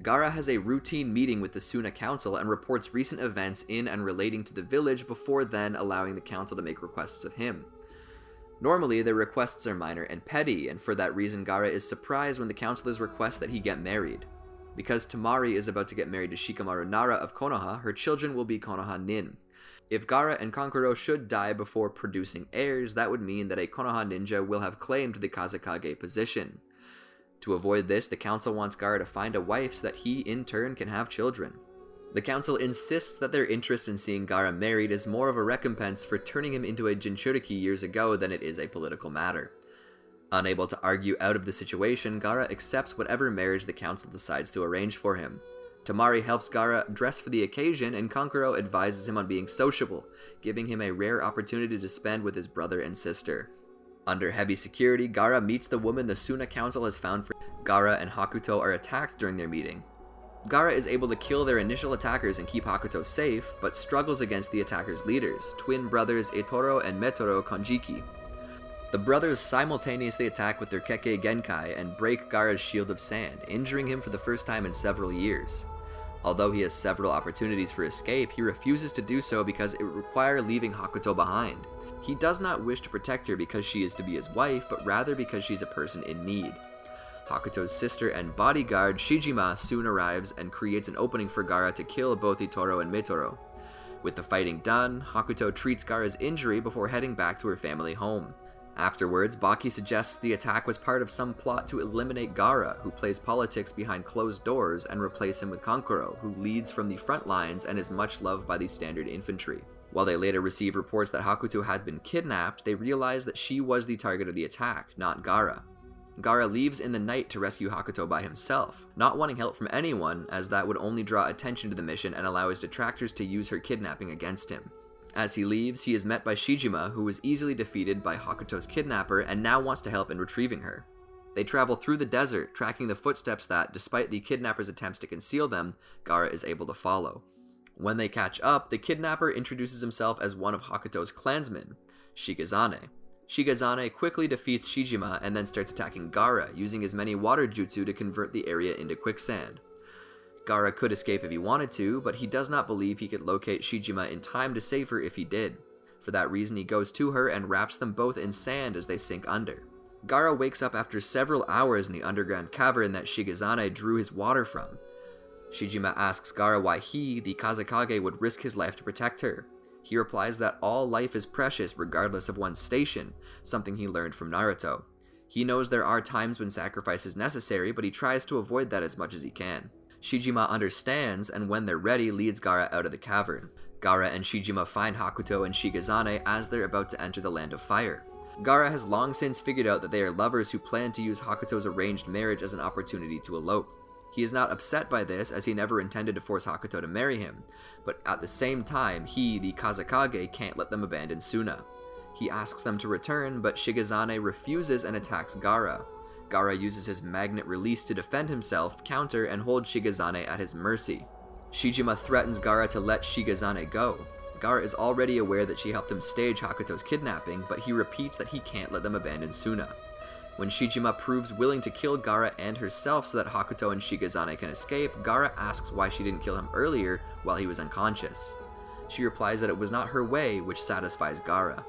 Gaara has a routine meeting with the Suna Council and reports recent events in and relating to the village before then allowing the council to make requests of him. Normally, their requests are minor and petty, and for that reason Gaara is surprised when the councilors request that he get married. Because Temari is about to get married to Shikamaru Nara of Konoha, her children will be Konoha nin. If Gaara and Kankuro should die before producing heirs, that would mean that a Konoha ninja will have claimed the Kazekage position. To avoid this, the council wants Gaara to find a wife so that he, in turn, can have children. The council insists that their interest in seeing Gaara married is more of a recompense for turning him into a Jinchuriki years ago than it is a political matter. Unable to argue out of the situation, Gaara accepts whatever marriage the council decides to arrange for him. Temari helps Gaara dress for the occasion, and Kankuro advises him on being sociable, giving him a rare opportunity to spend with his brother and sister. Under heavy security, Gaara meets the woman the Suna Council has found for Gaara and Hakuto are attacked during their meeting. Gaara is able to kill their initial attackers and keep Hakuto safe, but struggles against the attackers' leaders, twin brothers Etoro and Metoro Konjiki. The brothers simultaneously attack with their Kekkei Genkai and break Gaara's shield of sand, injuring him for the first time in several years. Although he has several opportunities for escape, he refuses to do so because it would require leaving Hakuto behind. He does not wish to protect her because she is to be his wife, but rather because she's a person in need. Hakuto's sister and bodyguard, Shijima, soon arrives and creates an opening for Gaara to kill both Etoro and Metoro. With the fighting done, Hakuto treats Gaara's injury before heading back to her family home. Afterwards, Baki suggests the attack was part of some plot to eliminate Gaara, who plays politics behind closed doors, and replace him with Kankuro, who leads from the front lines and is much loved by the standard infantry. While they later receive reports that Hakuto had been kidnapped, they realize that she was the target of the attack, not Gaara. Gaara leaves in the night to rescue Hakuto by himself, not wanting help from anyone, as that would only draw attention to the mission and allow his detractors to use her kidnapping against him. As he leaves, he is met by Shijima, who was easily defeated by Hakuto's kidnapper and now wants to help in retrieving her. They travel through the desert, tracking the footsteps that, despite the kidnapper's attempts to conceal them, Gaara is able to follow. When they catch up, the kidnapper introduces himself as one of Hakuto's clansmen, Shigezane. Shigezane quickly defeats Shijima and then starts attacking Gaara, using his many water jutsu to convert the area into quicksand. Gaara could escape if he wanted to, but he does not believe he could locate Shijima in time to save her if he did. For that reason, he goes to her and wraps them both in sand as they sink under. Gaara wakes up after several hours in the underground cavern that Shigezane drew his water from. Shijima asks Gaara why he, the Kazekage, would risk his life to protect her. He replies that all life is precious regardless of one's station, something he learned from Naruto. He knows there are times when sacrifice is necessary, but he tries to avoid that as much as he can. Shijima understands, and when they're ready, leads Gaara out of the cavern. Gaara and Shijima find Hakuto and Shigezane as they're about to enter the Land of Fire. Gaara has long since figured out that they are lovers who plan to use Hakuto's arranged marriage as an opportunity to elope. He is not upset by this, as he never intended to force Hakuto to marry him, but at the same time, he, the Kazekage, can't let them abandon Suna. He asks them to return, but Shigezane refuses and attacks Gaara. Gaara uses his magnet release to defend himself, counter, and hold Shigezane at his mercy. Shijima threatens Gaara to let Shigezane go. Gaara is already aware that she helped him stage Hakuto's kidnapping, but he repeats that he can't let them abandon Suna. When Shijima proves willing to kill Gaara and herself so that Hakuto and Shigezane can escape, Gaara asks why she didn't kill him earlier while he was unconscious. She replies that it was not her way, which satisfies Gaara.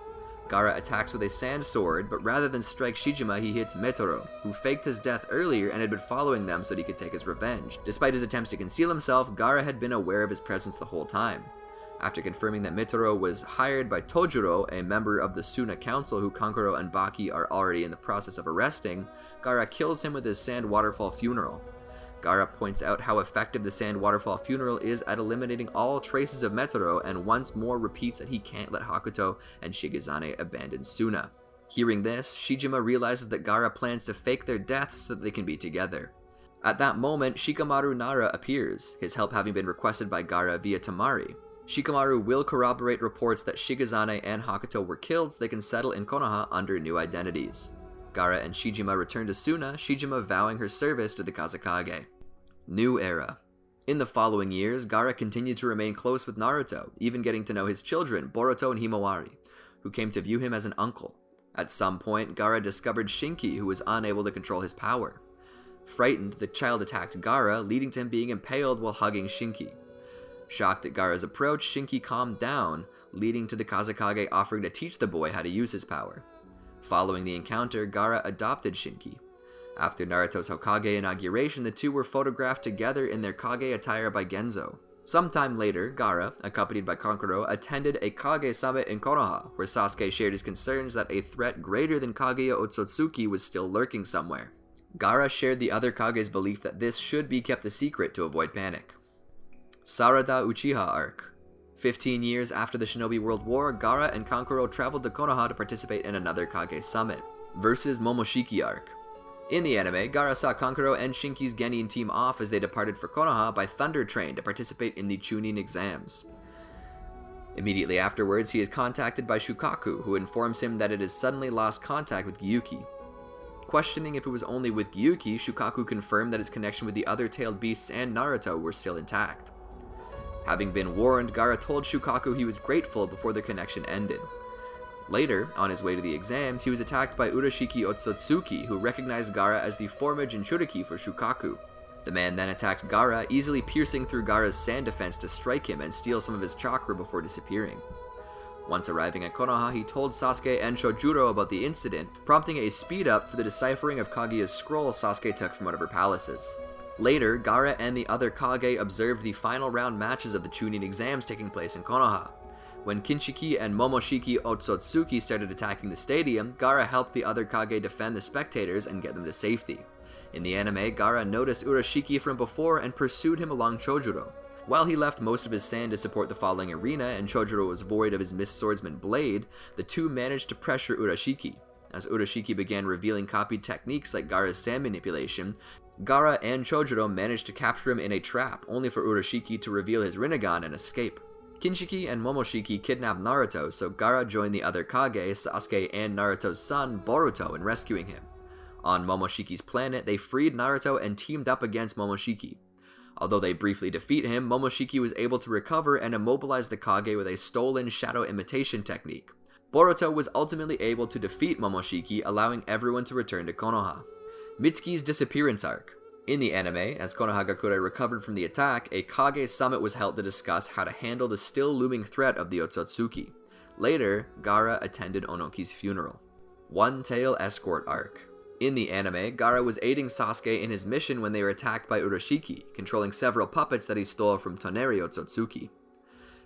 Gaara attacks with a sand sword, but rather than strike Shijima, he hits Metoro, who faked his death earlier and had been following them so that he could take his revenge. Despite his attempts to conceal himself, Gaara had been aware of his presence the whole time. After confirming that Metoro was hired by Tojuro, a member of the Suna Council who Kankuro and Baki are already in the process of arresting, Gaara kills him with his sand waterfall funeral. Gaara points out how effective the sand waterfall funeral is at eliminating all traces of Metoro, and once more repeats that he can't let Hakuto and Shigezane abandon Suna. Hearing this, Shijima realizes that Gaara plans to fake their deaths so that they can be together. At that moment, Shikamaru Nara appears, his help having been requested by Gaara via Tamari. Shikamaru will corroborate reports that Shigezane and Hakuto were killed so they can settle in Konoha under new identities. Gaara and Shijima return to Suna, Shijima vowing her service to the Kazekage. New Era. In the following years, Gaara continued to remain close with Naruto, even getting to know his children, Boruto and Himawari, who came to view him as an uncle. At some point, Gaara discovered Shinki, who was unable to control his power. Frightened, the child attacked Gaara, leading to him being impaled while hugging Shinki. Shocked at Gaara's approach, Shinki calmed down, leading to the Kazekage offering to teach the boy how to use his power. Following the encounter, Gaara adopted Shinki. After Naruto's Hokage inauguration, the two were photographed together in their Kage attire by Genzo. Sometime later, Gaara, accompanied by Kankuro, attended a Kage summit in Konoha, where Sasuke shared his concerns that a threat greater than Kaguya Ōtsutsuki was still lurking somewhere. Gaara shared the other Kage's belief that this should be kept a secret to avoid panic. Sarada Uchiha Arc. 15 years after the Shinobi World War, Gaara and Kankuro traveled to Konoha to participate in another Kage summit, versus Momoshiki Arc. In the anime, Gaara saw Kankuro and Shinki's Genin team off as they departed for Konoha by Thunder Train to participate in the Chūnin Exams. Immediately afterwards, he is contacted by Shukaku, who informs him that it has suddenly lost contact with Gyuki. Questioning if it was only with Gyuki, Shukaku confirmed that his connection with the other tailed beasts and Naruto were still intact. Having been warned, Gaara told Shukaku he was grateful before their connection ended. Later, on his way to the exams, he was attacked by Urashiki Ōtsutsuki, who recognized Gaara as the former Jinchuriki for Shukaku. The man then attacked Gaara, easily piercing through Gaara's sand defense to strike him and steal some of his chakra before disappearing. Once arriving at Konoha, he told Sasuke and Chojuro about the incident, prompting a speed-up for the deciphering of Kaguya's scroll Sasuke took from one of her palaces. Later, Gaara and the other Kage observed the final round matches of the Chūnin Exams taking place in Konoha. When Kinshiki and Momoshiki Ōtsutsuki started attacking the stadium, Gaara helped the other Kage defend the spectators and get them to safety. In the anime, Gaara noticed Urashiki from before and pursued him along Chojuro. While he left most of his sand to support the following arena and Chojuro was void of his Mist Swordsman blade, the two managed to pressure Urashiki. As Urashiki began revealing copied techniques like Gaara's sand manipulation, Gaara and Chojuro managed to capture him in a trap, only for Urashiki to reveal his Rinnegan and escape. Kinshiki and Momoshiki kidnapped Naruto, so Gaara joined the other Kage, Sasuke, and Naruto's son, Boruto, in rescuing him. On Momoshiki's planet, they freed Naruto and teamed up against Momoshiki. Although they briefly defeat him, Momoshiki was able to recover and immobilize the Kage with a stolen shadow imitation technique. Boruto was ultimately able to defeat Momoshiki, allowing everyone to return to Konoha. Mitsuki's Disappearance Arc. In the anime, as Konohagakure recovered from the attack, a Kage summit was held to discuss how to handle the still looming threat of the Ōtsutsuki. Later, Gaara attended Onoki's funeral. One-Tailed Escort Arc. In the anime, Gaara was aiding Sasuke in his mission when they were attacked by Urashiki, controlling several puppets that he stole from Toneri Ōtsutsuki.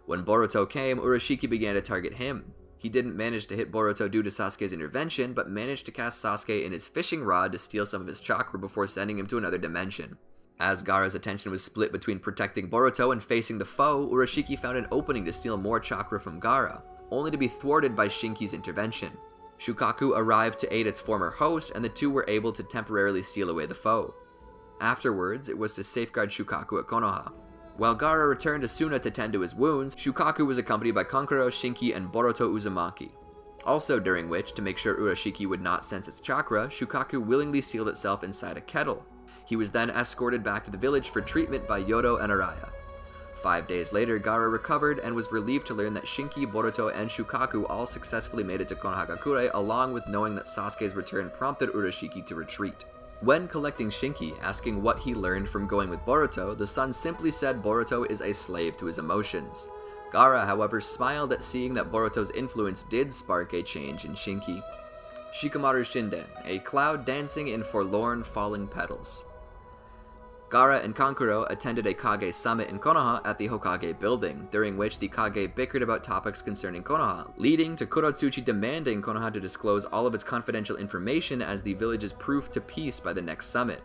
When Boruto came, Urashiki began to target him. He didn't manage to hit Boruto due to Sasuke's intervention, but managed to cast Sasuke in his fishing rod to steal some of his chakra before sending him to another dimension. As Gaara's attention was split between protecting Boruto and facing the foe, Urashiki found an opening to steal more chakra from Gaara, only to be thwarted by Shinki's intervention. Shukaku arrived to aid its former host, and the two were able to temporarily seal away the foe. Afterwards, it was to safeguard Shukaku at Konoha. While Gaara returned to Suna to tend to his wounds, Shukaku was accompanied by Kankuro, Shinki, and Boruto Uzumaki. Also during which, to make sure Urashiki would not sense its chakra, Shukaku willingly sealed itself inside a kettle. He was then escorted back to the village for treatment by Yodo and Araya. 5 days later, Gaara recovered and was relieved to learn that Shinki, Boruto, and Shukaku all successfully made it to Konoha, along with knowing that Sasuke's return prompted Urashiki to retreat. When collecting Shinki, asking what he learned from going with Boruto, the son simply said Boruto is a slave to his emotions. Gaara, however, smiled at seeing that Boruto's influence did spark a change in Shinki. Shikamaru Shinden, a cloud dancing in forlorn falling petals. Gaara and Kankuro attended a Kage summit in Konoha at the Hokage building, during which the Kage bickered about topics concerning Konoha, leading to Kurotsuchi demanding Konoha to disclose all of its confidential information as the village's proof to peace by the next summit,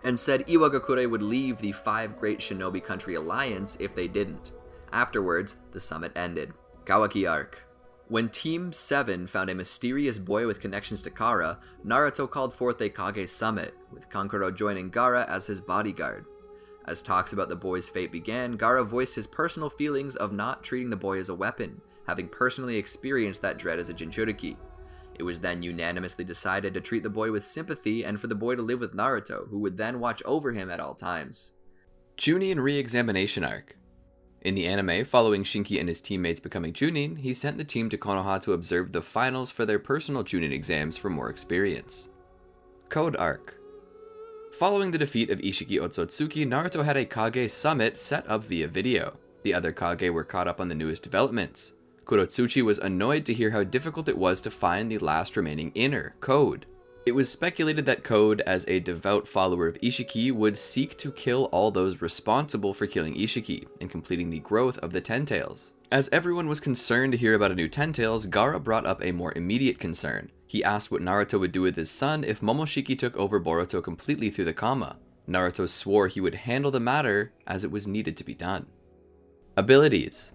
and said Iwagakure would leave the 5 Great Shinobi Country Alliance if they didn't. Afterwards, the summit ended. Kawaki Arc. When Team 7 found a mysterious boy with connections to Gaara, Naruto called forth a Kage summit, with Kankuro joining Gaara as his bodyguard. As talks about the boy's fate began, Gaara voiced his personal feelings of not treating the boy as a weapon, having personally experienced that dread as a Jinchuriki. It was then unanimously decided to treat the boy with sympathy and for the boy to live with Naruto, who would then watch over him at all times. Chunin Re-Examination Arc. In the anime, following Shinki and his teammates becoming Chunin, he sent the team to Konoha to observe the finals for their personal Chunin exams for more experience. Code Arc. Following the defeat of Ishiki Ōtsutsuki, Naruto had a Kage summit set up via video. The other Kage were caught up on the newest developments. Kurotsuchi was annoyed to hear how difficult it was to find the last remaining inner, Code. It was speculated that Code, as a devout follower of Ishiki, would seek to kill all those responsible for killing Ishiki and completing the growth of the Ten Tails. As everyone was concerned to hear about a new Ten Tails, Gaara brought up a more immediate concern. He asked what Naruto would do with his son if Momoshiki took over Boruto completely through the Kama. Naruto swore he would handle the matter as it was needed to be done. Abilities.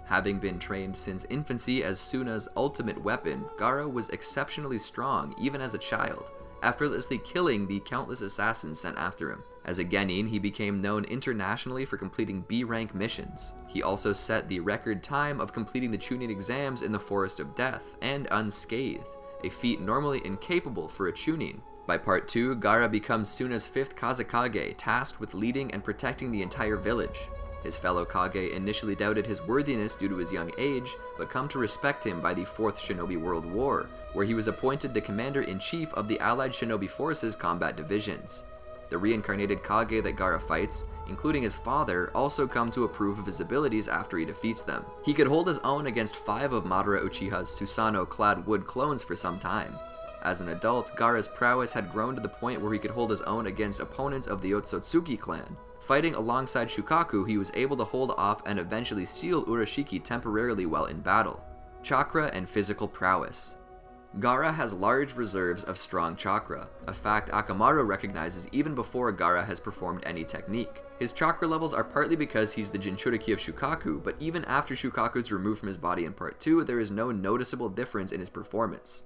Having been trained since infancy as Suna's ultimate weapon, Gaara was exceptionally strong even as a child, effortlessly killing the countless assassins sent after him. As a genin, he became known internationally for completing B-rank missions. He also set the record time of completing the Chūnin Exams in the Forest of Death, and unscathed, a feat normally incapable for a Chūnin. By part 2, Gaara becomes Suna's 5th Kazekage, tasked with leading and protecting the entire village. His fellow Kage initially doubted his worthiness due to his young age, but come to respect him by the 4th Shinobi World War, where he was appointed the commander-in-chief of the allied Shinobi forces' combat divisions. The reincarnated Kage that Gaara fights, including his father, also come to approve of his abilities after he defeats them. He could hold his own against 5 of Madara Uchiha's Susanoo-clad wood clones for some time. As an adult, Gaara's prowess had grown to the point where he could hold his own against opponents of the Ōtsutsuki clan. Fighting alongside Shukaku, he was able to hold off and eventually seal Urashiki temporarily while in battle. Chakra and physical prowess. Gaara has large reserves of strong chakra, a fact Akamaru recognizes even before Gaara has performed any technique. His chakra levels are partly because he's the Jinchuriki of Shukaku, but even after Shukaku is removed from his body in part 2, there is no noticeable difference in his performance.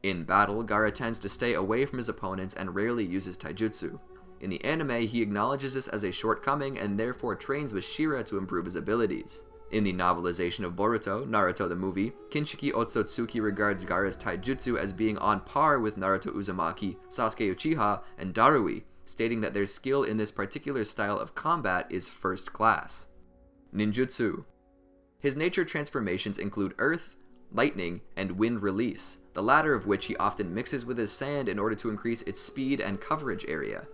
In battle, Gaara tends to stay away from his opponents and rarely uses taijutsu. In the anime, he acknowledges this as a shortcoming and therefore trains with Shira to improve his abilities. In the novelization of Boruto, Naruto the movie, Kinshiki Ōtsutsuki regards Gaara's taijutsu as being on par with Naruto Uzumaki, Sasuke Uchiha, and Darui, stating that their skill in this particular style of combat is first class. Ninjutsu. His nature transformations include earth, lightning, and wind release, the latter of which he often mixes with his sand in order to increase its speed and coverage area.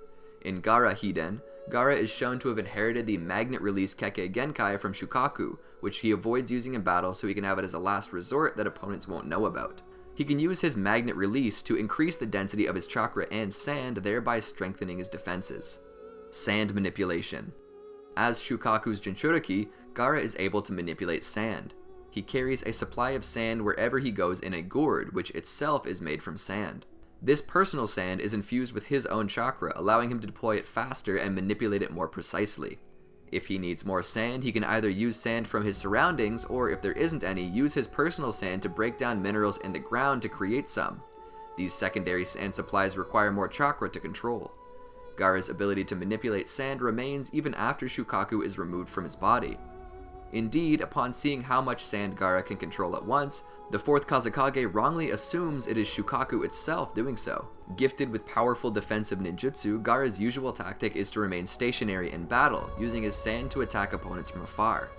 In Gaara Hiden, Gaara is shown to have inherited the magnet release Kekkei Genkai from Shukaku, which he avoids using in battle so he can have it as a last resort that opponents won't know about. He can use his magnet release to increase the density of his chakra and sand, thereby strengthening his defenses. Sand manipulation. As Shukaku's Jinchuriki, Gaara is able to manipulate sand. He carries a supply of sand wherever he goes in a gourd, which itself is made from sand. This personal sand is infused with his own chakra, allowing him to deploy it faster and manipulate it more precisely. If he needs more sand, he can either use sand from his surroundings, or if there isn't any, use his personal sand to break down minerals in the ground to create some. These secondary sand supplies require more chakra to control. Gaara's ability to manipulate sand remains even after Shukaku is removed from his body. Indeed, upon seeing how much sand Gaara can control at once, the 4th Kazekage wrongly assumes it is Shukaku itself doing so. Gifted with powerful defensive ninjutsu, Gaara's usual tactic is to remain stationary in battle, using his sand to attack opponents from afar.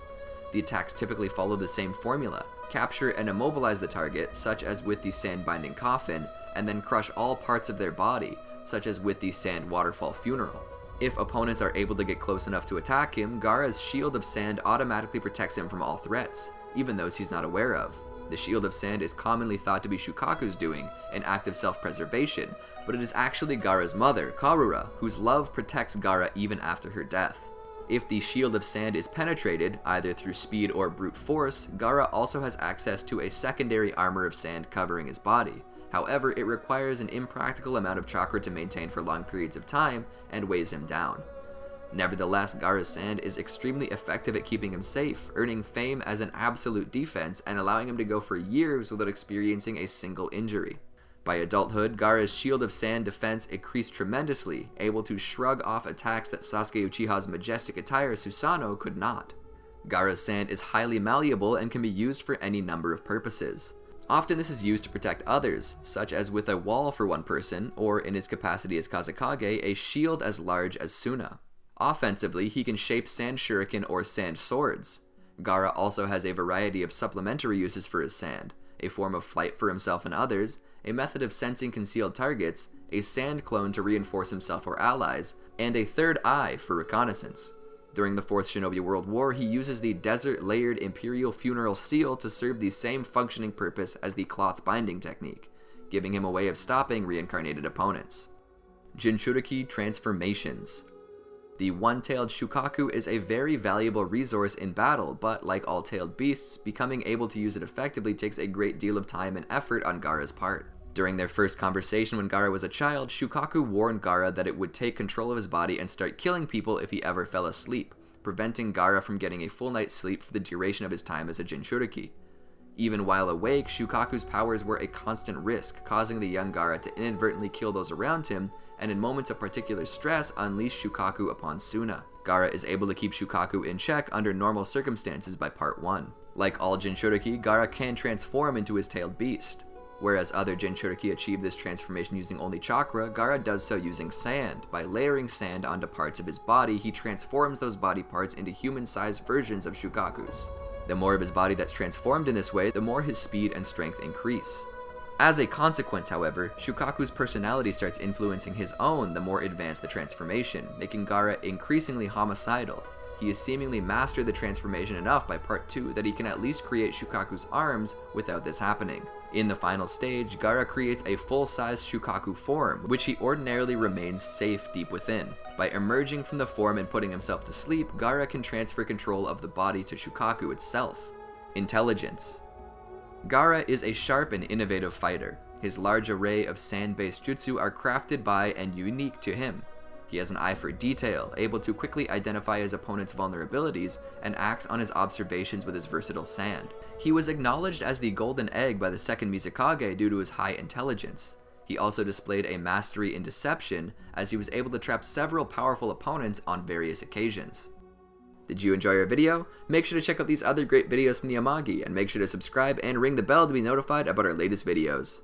The attacks typically follow the same formula: capture and immobilize the target, such as with the sand binding coffin, and then crush all parts of their body, such as with the sand waterfall funeral. If opponents are able to get close enough to attack him, Gaara's shield of sand automatically protects him from all threats, even those he's not aware of. The shield of sand is commonly thought to be Shukaku's doing, an act of self-preservation, but it is actually Gaara's mother, Karura, whose love protects Gaara even after her death. If the shield of sand is penetrated, either through speed or brute force, Gaara also has access to a secondary armor of sand covering his body. However, it requires an impractical amount of chakra to maintain for long periods of time and weighs him down. Nevertheless, Gaara's sand is extremely effective at keeping him safe, earning fame as an absolute defense and allowing him to go for years without experiencing a single injury. By adulthood, Gaara's shield of sand defense increased tremendously, able to shrug off attacks that Sasuke Uchiha's majestic attire Susanoo could not. Gaara's sand is highly malleable and can be used for any number of purposes. Often this is used to protect others, such as with a wall for one person, or in his capacity as Kazekage, a shield as large as Suna. Offensively, he can shape sand shuriken or sand swords. Gaara also has a variety of supplementary uses for his sand: a form of flight for himself and others, a method of sensing concealed targets, a sand clone to reinforce himself or allies, and a third eye for reconnaissance. During the 4th Shinobi World War, he uses the desert-layered Imperial Funeral Seal to serve the same functioning purpose as the cloth binding technique, giving him a way of stopping reincarnated opponents. Jinchuriki Transformations. The One-Tailed Shukaku is a very valuable resource in battle, but like all tailed beasts, becoming able to use it effectively takes a great deal of time and effort on Gaara's part. During their first conversation when Gaara was a child, Shukaku warned Gaara that it would take control of his body and start killing people if he ever fell asleep, preventing Gaara from getting a full night's sleep for the duration of his time as a Jinchuriki. Even while awake, Shukaku's powers were a constant risk, causing the young Gaara to inadvertently kill those around him, and in moments of particular stress, unleash Shukaku upon Suna. Gaara is able to keep Shukaku in check under normal circumstances by part 1. Like all Jinchuriki, Gaara can transform into his tailed beast. Whereas other Jinchuriki achieve this transformation using only chakra, Gaara does so using sand. By layering sand onto parts of his body, he transforms those body parts into human-sized versions of Shukaku's. The more of his body that's transformed in this way, the more his speed and strength increase. As a consequence, however, Shukaku's personality starts influencing his own the more advanced the transformation, making Gaara increasingly homicidal. He has seemingly mastered the transformation enough by part 2 that he can at least create Shukaku's arms without this happening. In the final stage, Gaara creates a full-size Shukaku form, which he ordinarily remains safe deep within. By emerging from the form and putting himself to sleep, Gaara can transfer control of the body to Shukaku itself. Intelligence. Gaara is a sharp and innovative fighter. His large array of sand-based jutsu are crafted by and unique to him. He has an eye for detail, able to quickly identify his opponent's vulnerabilities, and acts on his observations with his versatile sand. He was acknowledged as the golden egg by the second Mizukage due to his high intelligence. He also displayed a mastery in deception, as he was able to trap several powerful opponents on various occasions. Did you enjoy our video? Make sure to check out these other great videos from the Amagi, and make sure to subscribe and ring the bell to be notified about our latest videos.